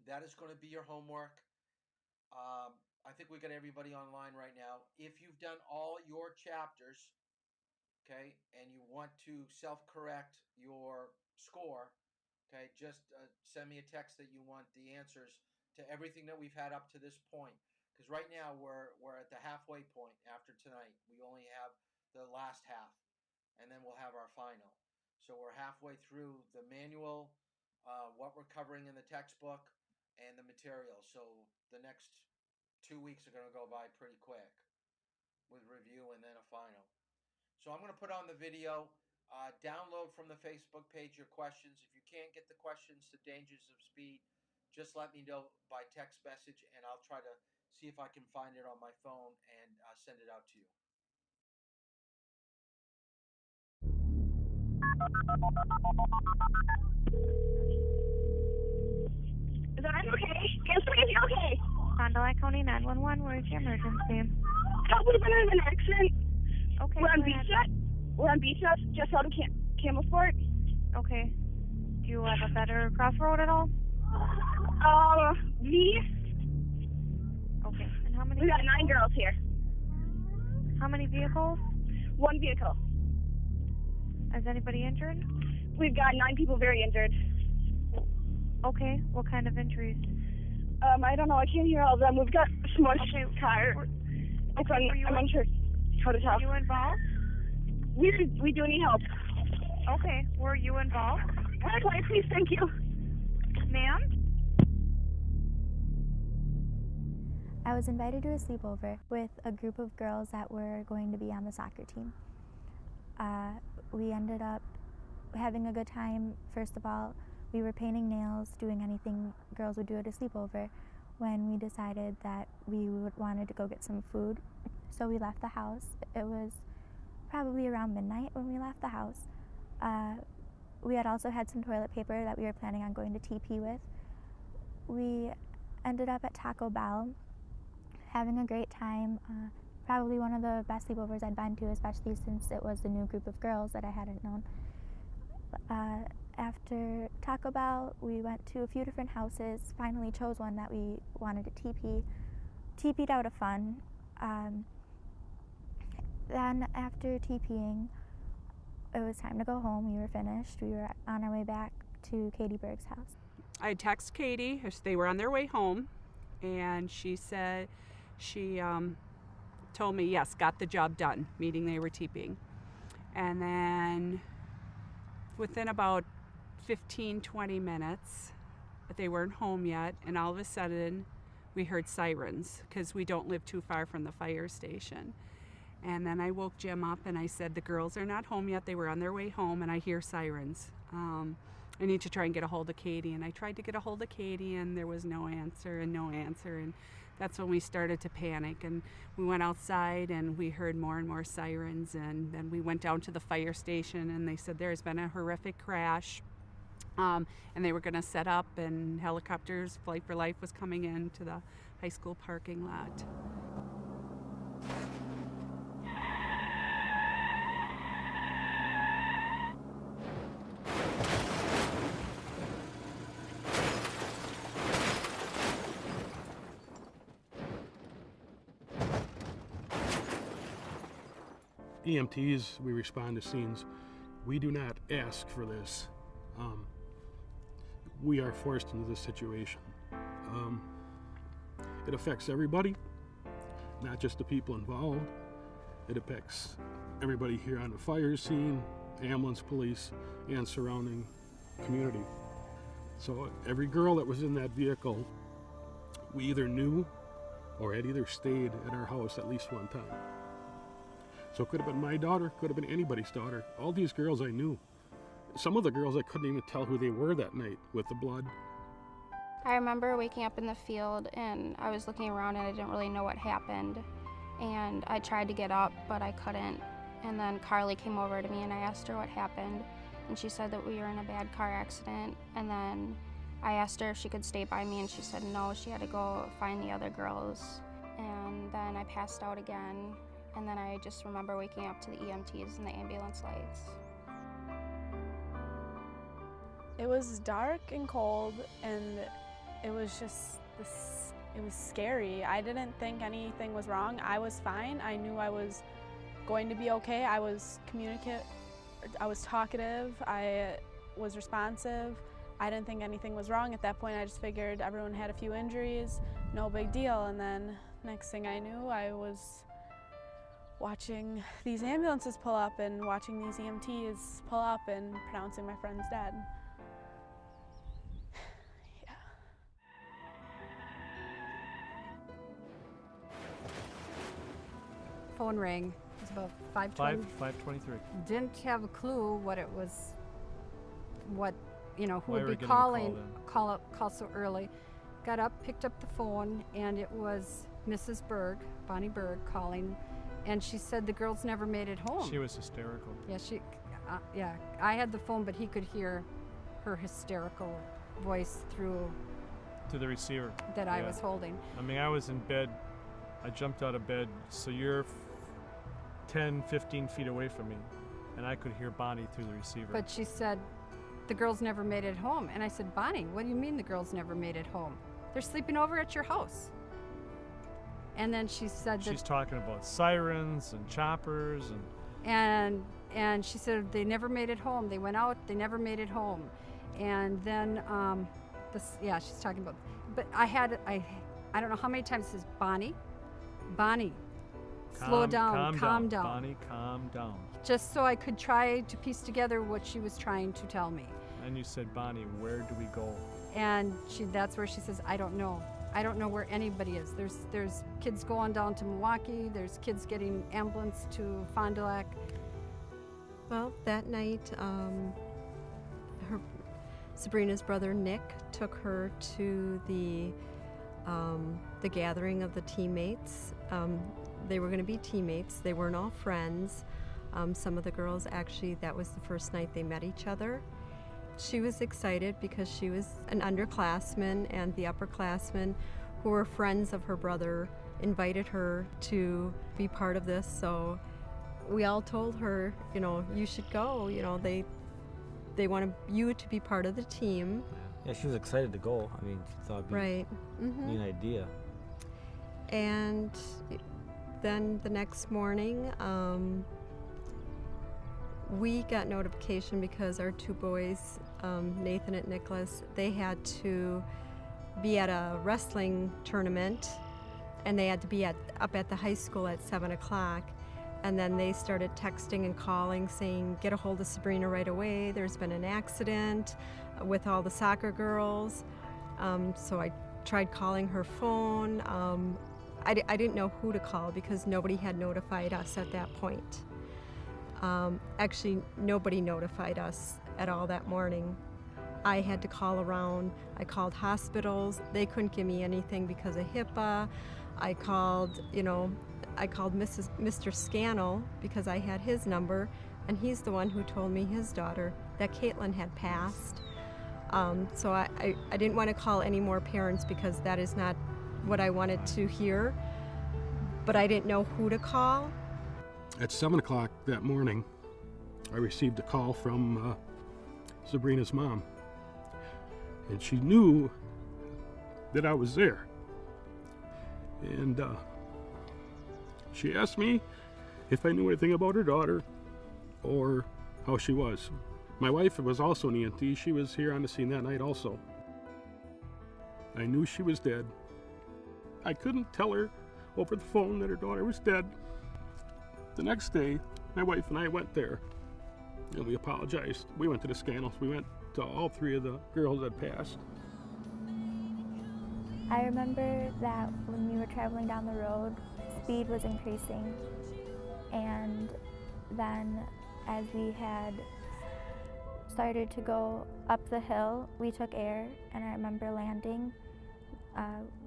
That is going to be your homework. I think we got everybody online right now. If you've done all your chapters, okay, and you want to self-correct your score, okay, just send me a text that you want the answers to everything that we've had up to this point. Because right now we're at the halfway point after tonight. We only have the last half, and then we'll have our final. So we're halfway through the manual, what we're covering in the textbook, and the material. So the next 2 weeks are going to go by pretty quick with review and then a final. So I'm going to put on the video. Download from the Facebook page your questions. If you can't get the questions to Dangers of Speed, just let me know by text message, and I'll try to see if I can find it on my phone and send it out to you. Is that okay? Answer me if you're Okay. Fond du Lac County 911, where's your emergency? We've been in an accident. Okay. We're on go ahead. Beach Shot, just out of Campbellsport. Okay. Do you have a better crossroad at all? V. Okay. And how many? We got 9 girls here. How many vehicles? 1 vehicle. Is anybody injured? We've got 9 people very injured. Okay. What kind of injuries? I don't know. I can't hear all of them. We've got smushed car. I'm unsure how to tell. Were you involved? We do need help. Okay. Were you involved? Quiet, please. Thank you. Ma'am? I was invited to a sleepover with a group of girls that were going to be on the soccer team. We ended up having a good time. First of all, we were painting nails, doing anything girls would do at a sleepover, when we decided that we wanted to go get some food. So we left the house. It was probably around midnight when we left the house. We had also had some toilet paper that we were planning on going to TP with. We ended up at Taco Bell, having a great time. Probably one of the best sleepovers I'd been to, especially since it was a new group of girls that I hadn't known. After Taco Bell, we went to a few different houses, finally chose one that we wanted to TP. TP'd out of fun. Then after TPing, it was time to go home. We were finished. We were on our way back to Katie Berg's house. I texted Katie as they were on their way home, and she said, she told me, yes, got the job done, meaning they were TPing. And then within about 15-20 minutes, they weren't home yet, and all of a sudden we heard sirens because we don't live too far from the fire station. And then I woke Jim up and I said, the girls are not home yet. They were on their way home and I hear sirens. I need to try and get a hold of Katie. And I tried to get a hold of Katie and there was no answer. And that's when we started to panic. And we went outside and we heard more and more sirens. And then we went down to the fire station and they said there's been a horrific crash. And they were going to set up, and helicopters, Flight for Life was coming in to the high school parking lot. EMTs, we respond to scenes. We do not ask for this. We are forced into this situation. It affects everybody, not just the people involved. It affects everybody here on the fire scene, ambulance, police, and surrounding community. So every girl that was in that vehicle, we either knew or had either stayed at our house at least one time. So it could have been my daughter, could have been anybody's daughter. All these girls I knew. Some of the girls I couldn't even tell who they were that night with the blood. I remember waking up in the field and I was looking around and I didn't really know what happened. And I tried to get up, but I couldn't. And then Carly came over to me and I asked her what happened. And she said that we were in a bad car accident. And then I asked her if she could stay by me and she said no, she had to go find the other girls. And then I passed out again. And then I just remember waking up to the EMTs and the ambulance lights. It was dark and cold, and it was just it was scary. I didn't think anything was wrong. I was fine. I knew I was going to be okay. I was communicative, I was talkative, I was responsive. I didn't think anything was wrong at that point. I just figured everyone had a few injuries, no big deal. And then next thing I knew, I was watching these ambulances pull up and watching these EMTs pull up and pronouncing my friend's dead. Yeah. Phone rang. It was about 5:20. 5:23. Didn't have a clue what it was, who Why would were be getting call so early. Got up, picked up the phone, and it was Mrs. Berg, Bonnie Berg, calling. And she said the girls never made it home. She was hysterical. Yeah, I had the phone, but he could hear her hysterical voice through To the receiver. that I was holding. I mean, I was in bed. I jumped out of bed, so you're 10, 15 feet away from me, and I could hear Bonnie through the receiver. But she said, the girls never made it home. And I said, Bonnie, what do you mean the girls never made it home? They're sleeping over at your house. And then she said She's talking about sirens and choppers and she said they never made it home. They went out, they never made it home. And then she's talking about, but I don't know how many times it says, Bonnie, slow down, calm down. Bonnie, calm down. Just so I could try to piece together what she was trying to tell me. And you said, Bonnie, where do we go? And that's where she says, I don't know. I don't know where anybody is. There's kids going down to Milwaukee. There's kids getting ambulance to Fond du Lac. Well, that night, Sabrina's brother Nick took her to the gathering of the teammates. They were going to be teammates. They weren't all friends. Some of the girls, actually, that was the first night they met each other. She was excited because she was an underclassman, and the upperclassmen who were friends of her brother invited her to be part of this. So we all told her, you should go. They want you to be part of the team. Yeah, she was excited to go. I mean, she thought it'd be an idea. And then the next morning, we got notification because our two boys, Nathan and Nicholas, they had to be at a wrestling tournament, and they had to be up at the high school at 7 o'clock. And then they started texting and calling saying, get a hold of Sabrina right away. There's been an accident with all the soccer girls. So I tried calling her phone. I didn't know who to call because nobody had notified us at that point. Actually, nobody notified us at all that morning. I had to call around. I called hospitals. They couldn't give me anything because of HIPAA. I called Mr. Scannell because I had his number, and he's the one who told me his daughter, that Caitlin, had passed. So I didn't want to call any more parents because that is not what I wanted to hear, but I didn't know who to call. At 7 o'clock that morning, I received a call from Sabrina's mom, and she knew that I was there. And she asked me if I knew anything about her daughter or how she was. My wife was also an EMT. She was here on the scene that night also. I knew she was dead. I couldn't tell her over the phone that her daughter was dead. The next day, my wife and I went there, and we apologized. We went to the Scannells. We went to all three of the girls that passed. I remember that when we were traveling down the road, speed was increasing, and then as we had started to go up the hill, we took air, and I remember landing.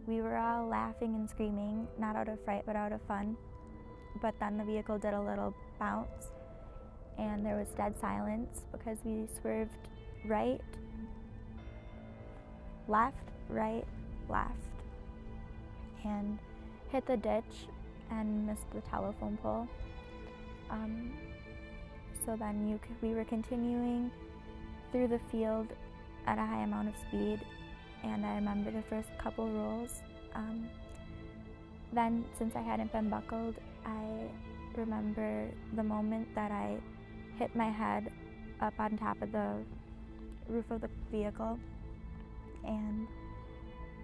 We were all laughing and screaming, not out of fright, but out of fun. But then the vehicle did a little bounce, and there was dead silence because we swerved right, left, right, left, and hit the ditch and missed the telephone pole. So then we were continuing through the field at a high amount of speed, and I remember the first couple rolls. Then, since I hadn't been buckled, I remember the moment that I hit my head up on top of the roof of the vehicle, and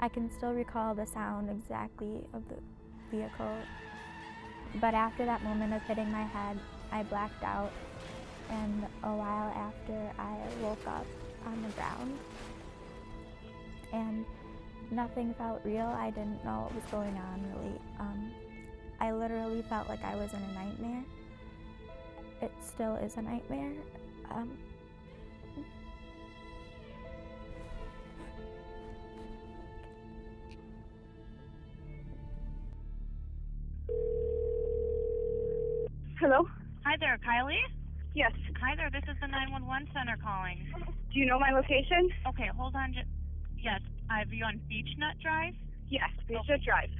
I can still recall the sound exactly of the vehicle. But after that moment of hitting my head, I blacked out, and a while after I woke up on the ground, and nothing felt real. I didn't know what was going on, really. I literally felt like I was in a nightmare. It still is a nightmare. Hello? Hi there, Kylie? Yes. Hi there, this is the 911 center calling. Do you know my location? Okay, hold on. Yes. Are you on Beechnut Drive? Yes, Beechnut Drive.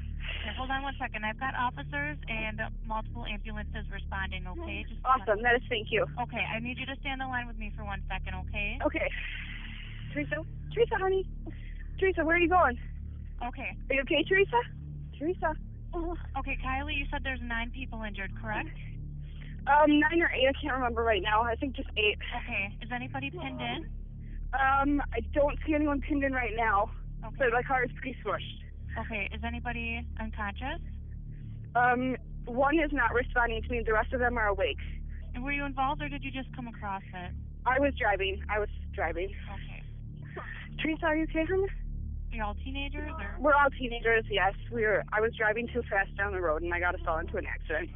Okay, hold on one second. I've got officers and multiple ambulances responding, okay? Just Awesome, that is, thank you. Okay, I need you to stay on the line with me for 1 second, okay? Okay. Teresa, honey. Teresa, where are you going? Okay. Are you okay, Teresa? Teresa. Okay, Kylie, you said there's 9 people injured, correct? 9 or 8, I can't remember right now. I think just 8. Okay, is anybody pinned in? I don't see anyone pinned in right now. Okay. But my car is pretty smushed. Okay, is anybody unconscious? One is not responding to me. The rest of them are awake. And were you involved, or did you just come across it? I was driving. Okay. Teresa, are you okay, honey? Are you all teenagers, or? We're all teenagers, yes. I was driving too fast down the road, and I got us all into an accident.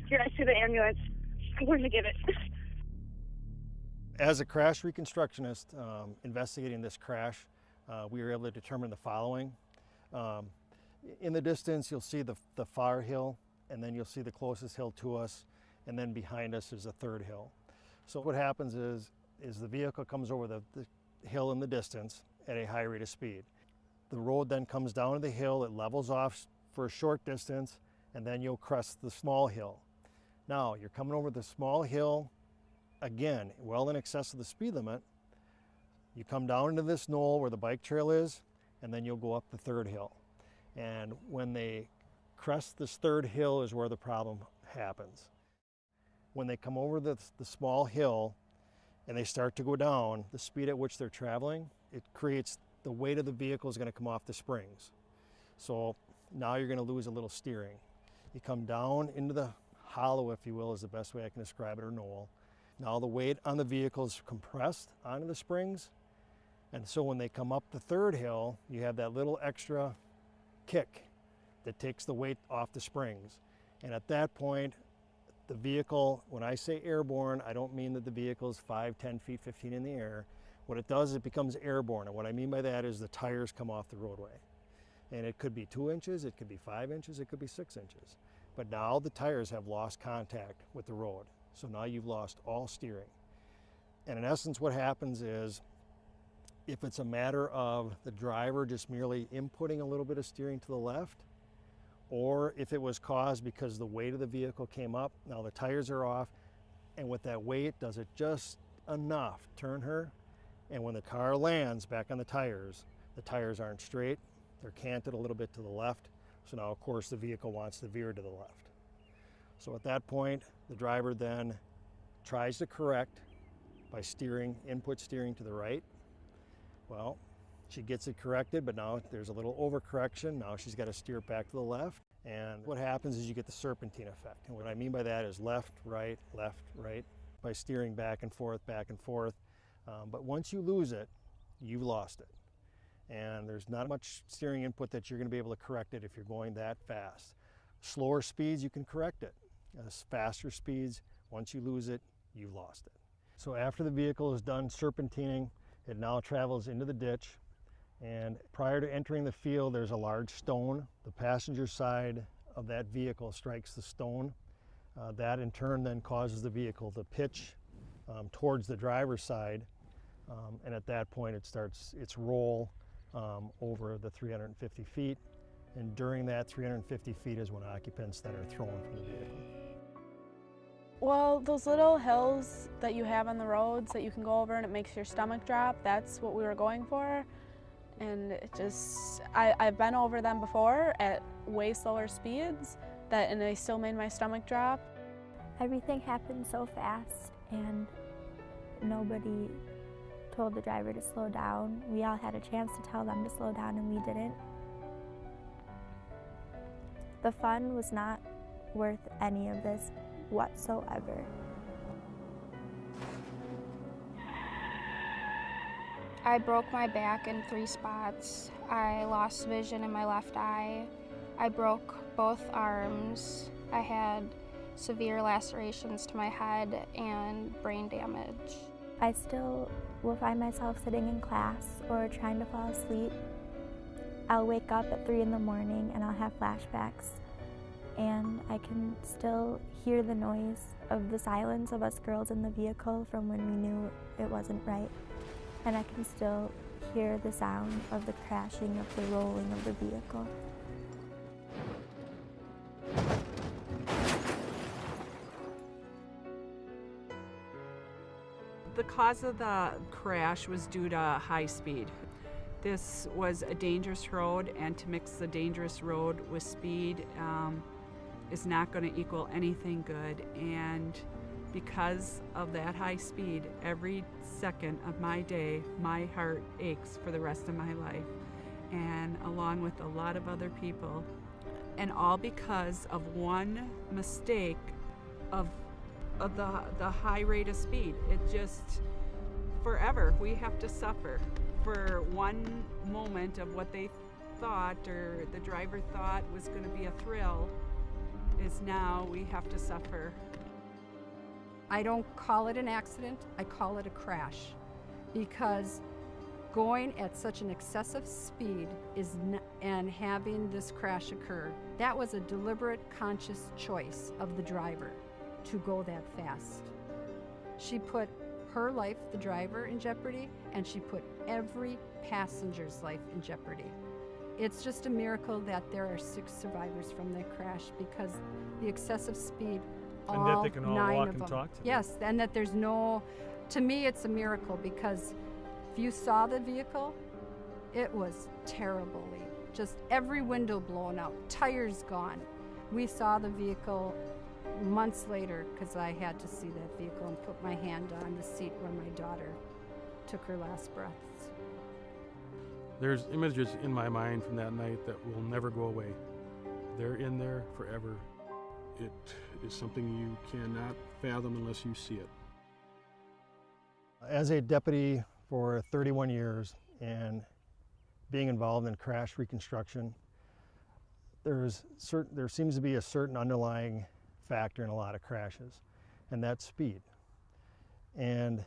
Here, I see the ambulance. I'm going to get it. As a crash reconstructionist investigating this crash, we were able to determine the following. In the distance, you'll see the far hill, and then you'll see the closest hill to us, and then behind us is a third hill. So what happens is the vehicle comes over the hill in the distance at a high rate of speed. The road then comes down to the hill, it levels off for a short distance, and then you'll crest the small hill. Now, you're coming over the small hill, again, well in excess of the speed limit. You come down into this knoll where the bike trail is, and then you'll go up the third hill. And when they crest this third hill is where the problem happens. When they come over the small hill and they start to go down, the speed at which they're traveling, it creates the weight of the vehicle is going to come off the springs. So now you're going to lose a little steering. You come down into the hollow, if you will, is the best way I can describe it, or knoll. Now the weight on the vehicle is compressed onto the springs. And so when they come up the third hill, you have that little extra kick that takes the weight off the springs. And at that point, the vehicle, when I say airborne, I don't mean that the vehicle is 5, 10 feet, 15 in the air. What it does is it becomes airborne. And what I mean by that is the tires come off the roadway. And it could be 2 inches, it could be 5 inches, it could be 6 inches. But now the tires have lost contact with the road. So now you've lost all steering. And in essence, what happens is, if it's a matter of the driver just merely inputting a little bit of steering to the left, or if it was caused because the weight of the vehicle came up, now the tires are off, and with that weight, does it just enough turn her? And when the car lands back on the tires aren't straight, they're canted a little bit to the left, so now of course the vehicle wants to veer to the left. So at that point, the driver then tries to correct by input steering to the right. Well, she gets it corrected, but now there's a little overcorrection. Now she's got to steer it back to the left. And what happens is you get the serpentine effect. And what I mean by that is left, right, by steering back and forth. But once you lose it, you've lost it. And there's not much steering input that you're going to be able to correct it if you're going that fast. Slower speeds, you can correct it. Faster speeds, once you lose it, you've lost it. So after the vehicle is done serpentining, it now travels into the ditch, and prior to entering the field, there's a large stone. The passenger side of that vehicle strikes the stone. That in turn then causes the vehicle to pitch towards the driver's side, and at that point it starts its roll over the 350 feet, and during that 350 feet is when occupants then are thrown from the vehicle. Well, those little hills that you have on the roads that you can go over and it makes your stomach drop, that's what we were going for. And it just, I've been over them before at way slower speeds, and they still made my stomach drop. Everything happened so fast, and nobody told the driver to slow down. We all had a chance to tell them to slow down, and we didn't. The fun was not worth any of this whatsoever. I broke my back in 3 spots. I lost vision in my left eye. I broke both arms. I had severe lacerations to my head and brain damage. I still will find myself sitting in class or trying to fall asleep. I'll wake up at 3 in the morning and I'll have flashbacks. And I can still hear the noise of the silence of us girls in the vehicle from when we knew it wasn't right. And I can still hear the sound of the crashing, of the rolling of the vehicle. The cause of the crash was due to high speed. This was a dangerous road, and to mix the dangerous road with speed is not going to equal anything good. And because of that high speed, every second of my day, my heart aches for the rest of my life, and along with a lot of other people, and all because of one mistake of the high rate of speed. It just, forever, we have to suffer for one moment of what they thought or the driver thought was going to be a thrill, is now we have to suffer. I don't call it an accident, I call it a crash, because going at such an excessive speed and having this crash occur, that was a deliberate, conscious choice of the driver to go that fast. She put her life, the driver, in jeopardy, and she put every passenger's life in jeopardy. It's just a miracle that there are 6 survivors from that crash, because the excessive speed, And all that they can all 9 walk of and them. talk to them. Yes, and that there's no, to me it's a miracle, because if you saw the vehicle, it was terribly, just every window blown out, tires gone. We saw the vehicle months later, because I had to see that vehicle and put my hand on the seat when my daughter took her last breaths. There's images in my mind from that night that will never go away. They're in there forever. It is something you cannot fathom unless you see it. As a deputy for 31 years and being involved in crash reconstruction, there seems to be a certain underlying factor in a lot of crashes, and that's speed. And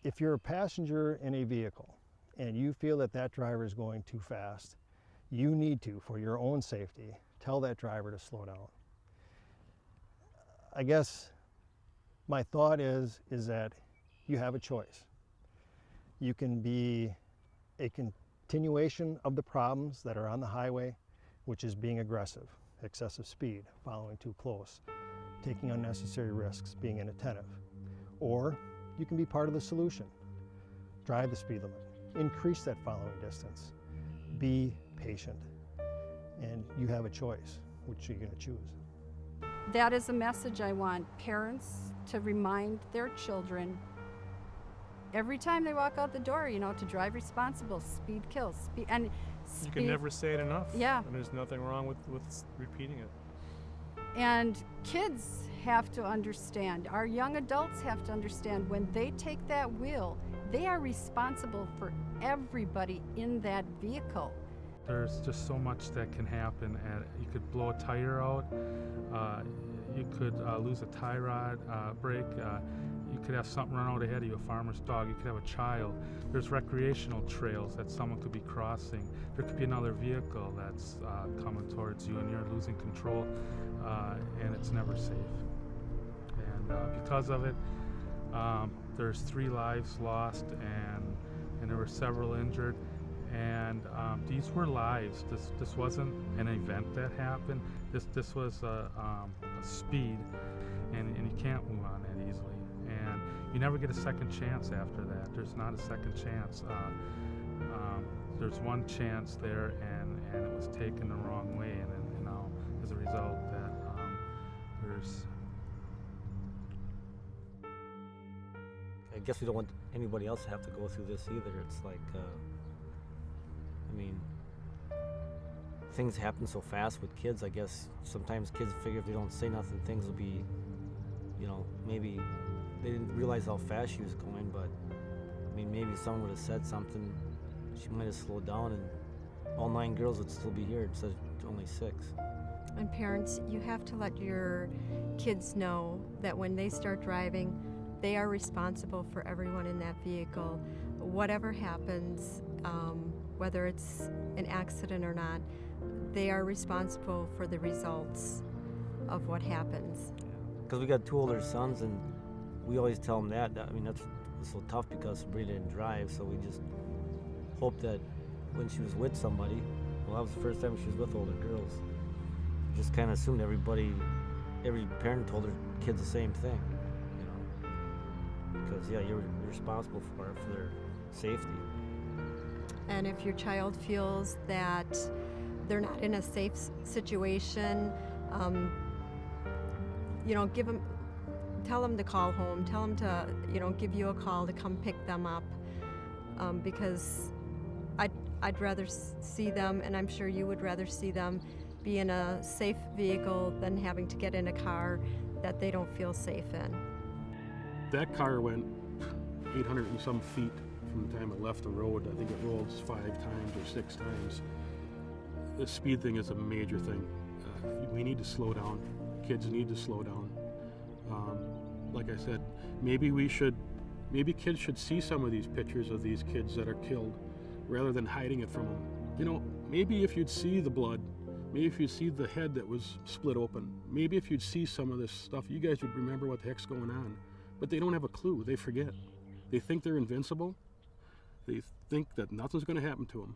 if you're a passenger in a vehicle and you feel that that driver is going too fast, you need to, for your own safety, tell that driver to slow down. I guess my thought is that you have a choice. You can be a continuation of the problems that are on the highway, which is being aggressive, excessive speed, following too close, taking unnecessary risks, being inattentive. Or you can be part of the solution. Drive the speed limit, increase that following distance, be patient, and you have a choice, which you're going to choose. That is a message I want parents to remind their children every time they walk out the door, to drive responsible. Speed kills. You can never say it enough. Yeah. And there's nothing wrong with repeating it. And kids have to understand, our young adults have to understand, when they take that wheel, they are responsible for everybody in that vehicle. There's just so much that can happen, and you could blow a tire out, you could lose a tie rod, brake, you could have something run out ahead of you, a farmer's dog, you could have a child. There's recreational trails that someone could be crossing. There could be another vehicle that's coming towards you and you're losing control, and it's never safe. And because of it, there's 3 lives lost, and there were several injured. And these were lives. This wasn't an event that happened. This was a speed, and you can't move on that easily. And you never get a second chance after that. There's not a second chance. There's one chance there, and it was taken the wrong way, and as a result, that there's. I guess we don't want anybody else to have to go through this either. It's like. Things happen so fast with kids. I guess sometimes kids figure if they don't say nothing, things will be, maybe they didn't realize how fast she was going, but maybe someone would have said something, she might have slowed down and all 9 girls would still be here instead of only 6. And parents, you have to let your kids know that when they start driving, they are responsible for everyone in that vehicle. Whatever happens, whether it's an accident or not, they are responsible for the results of what happens. Because we got 2 older sons, and we always tell them that. That's so tough because Sabrina didn't drive, so we just hope that when she was with somebody, well, that was the first time she was with older girls. Just kind of assumed every parent told their kids the same thing, you know. Because yeah, you're responsible for their safety. And if your child feels that they're not in a safe situation, you know, tell them to call home. Tell them to, you know, give you a call to come pick them up, because I'd rather see them, and I'm sure you would rather see them be in a safe vehicle than having to get in a car that they don't feel safe in. That car went 800 and some feet from the time it left the road. I think it rolled 5 times or 6 times. The speed thing is a major thing. We need to slow down. Kids need to slow down. Like I said, maybe kids should see some of these pictures of these kids that are killed rather than hiding it from them. You know, maybe if you'd see the blood, maybe if you'd see the head that was split open, maybe if you'd see some of this stuff, you guys would remember what the heck's going on. But they don't have a clue. They forget. They think they're invincible. They think that nothing's going to happen to them.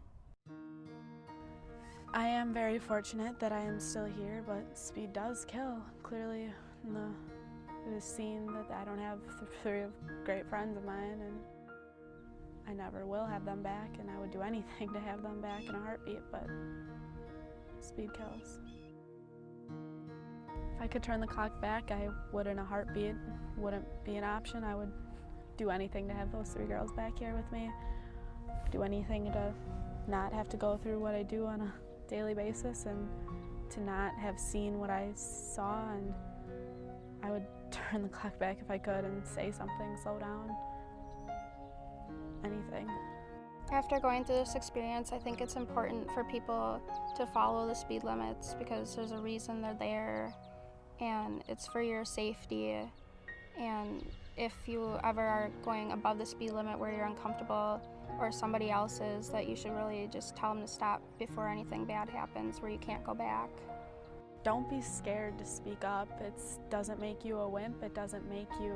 I am very fortunate that I am still here, but speed does kill. Clearly, it is seen that I don't have 3 great friends of mine, and I never will have them back, and I would do anything to have them back in a heartbeat, but speed kills. If I could turn the clock back, I would in a heartbeat. Wouldn't be an option. I would do anything to have those 3 girls back here with me. Do anything to not have to go through what I do on a daily basis, and to not have seen what I saw, and I would turn the clock back if I could and say something, slow down, anything. After going through this experience, I think it's important for people to follow the speed limits because there's a reason they're there, and it's for your safety. And if you ever are going above the speed limit where you're uncomfortable, or somebody else is, that you should really just tell them to stop before anything bad happens where you can't go back. Don't be scared to speak up. It doesn't make you a wimp. It doesn't make you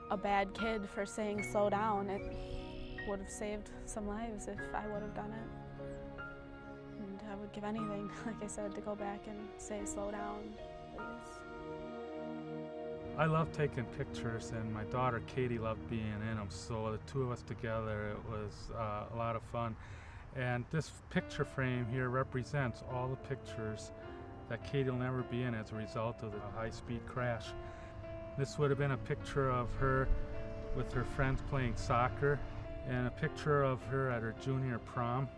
a bad kid for saying slow down. It would have saved some lives if I would have done it. And I would give anything, like I said, to go back and say slow down, please. I love taking pictures, and my daughter Katie loved being in them, so the 2 of us together, it was a lot of fun. And this picture frame here represents all the pictures that Katie will never be in as a result of the high-speed crash. This would have been a picture of her with her friends playing soccer, and a picture of her at her junior prom,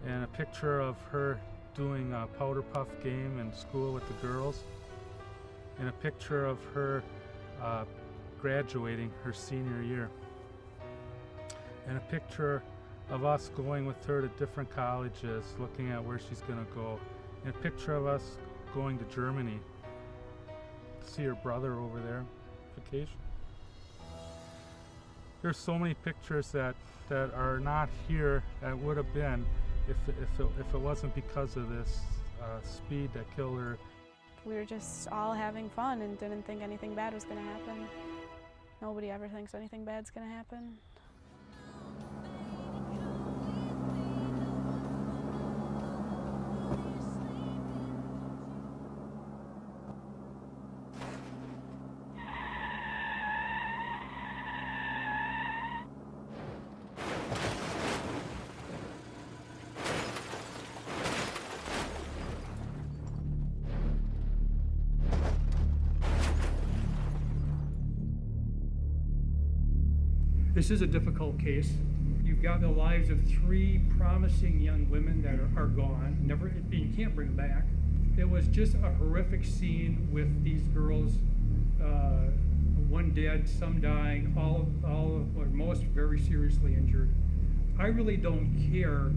and a picture of her doing a powder puff game in school with the girls, and a picture of her graduating her senior year, and a picture of us going with her to different colleges, looking at where she's going to go, and a picture of us going to Germany to see her brother over there, vacation. There's so many pictures that are not here that would have been if it wasn't because of this speed that killed her. We were just all having fun and didn't think anything bad was going to happen. Nobody ever thinks anything bad's going to happen. This is a difficult case. You've got the lives of 3 promising young women that are gone. You can't bring them back. It was just a horrific scene with these girls, one dead, some dying, all or most very seriously injured. I really don't care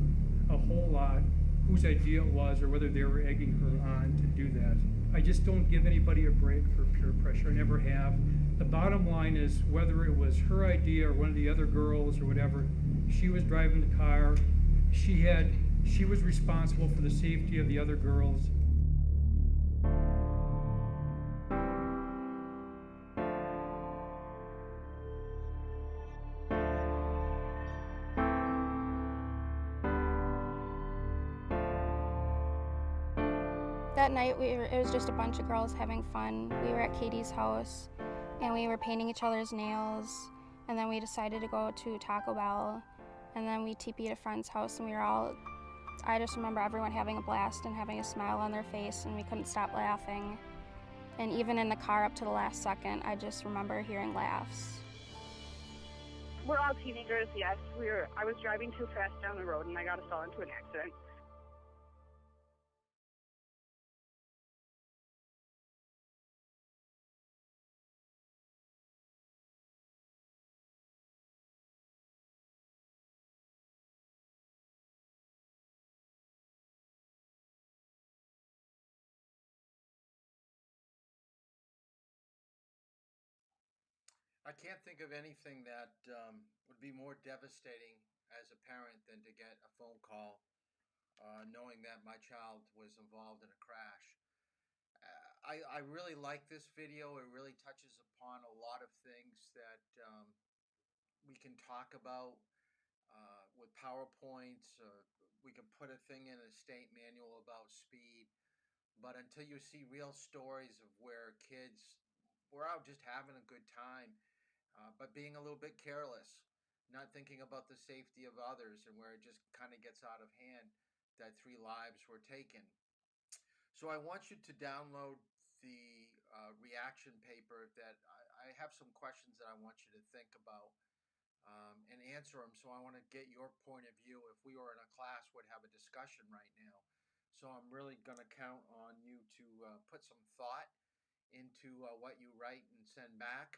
a whole lot whose idea it was or whether they were egging her on to do that. I just don't give anybody a break for peer pressure. I never have. The bottom line is whether it was her idea or one of the other girls or whatever, she was driving the car. She was responsible for the safety of the other girls. That night, it was just a bunch of girls having fun. We were at Katie's house, and we were painting each other's nails, and then we decided to go to Taco Bell, and then we TP'd a friend's house, and I just remember everyone having a blast and having a smile on their face, and we couldn't stop laughing. And even in the car up to the last second, I just remember hearing laughs. We're all teenagers, yes. I was driving too fast down the road and I got us all into an accident. I can't think of anything that would be more devastating as a parent than to get a phone call knowing that my child was involved in a crash. I really like this video. It really touches upon a lot of things that we can talk about with PowerPoints. We can put a thing in a state manual about speed. But until you see real stories of where kids were out just having a good time, but being a little bit careless, not thinking about the safety of others, and where it just kind of gets out of hand, that 3 lives were taken. So I want you to download the reaction paper that I have some questions that I want you to think about and answer them. So I want to get your point of view. If we were in a class, would have a discussion right now. So I'm really going to count on you to put some thought into what you write and send back.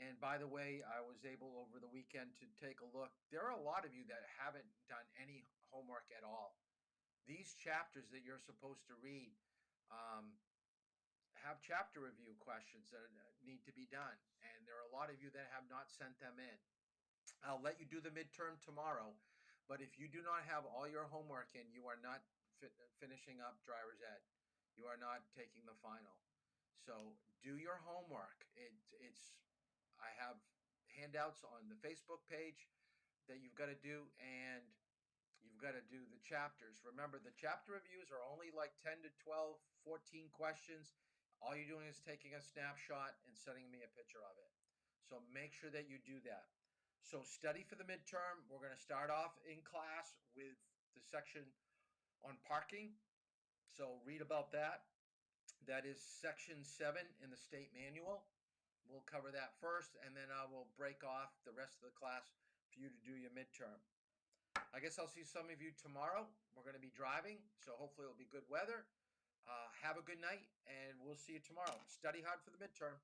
And by the way, I was able over the weekend to take a look. There are a lot of you that haven't done any homework at all. These chapters that you're supposed to read have chapter review questions that need to be done. And there are a lot of you that have not sent them in. I'll let you do the midterm tomorrow. But if you do not have all your homework in, you are not finishing up driver's ed. You are not taking the final. So do your homework. I have handouts on the Facebook page that you've got to do, and you've got to do the chapters. Remember, the chapter reviews are only like 10 to 12, 14 questions. All you're doing is taking a snapshot and sending me a picture of it. So make sure that you do that. So study for the midterm. We're going to start off in class with the section on parking. So read about that. That is section 7 in the state manual. We'll cover that first, and then I will break off the rest of the class for you to do your midterm. I guess I'll see some of you tomorrow. We're going to be driving, so hopefully it'll be good weather. Have a good night, and we'll see you tomorrow. Study hard for the midterm.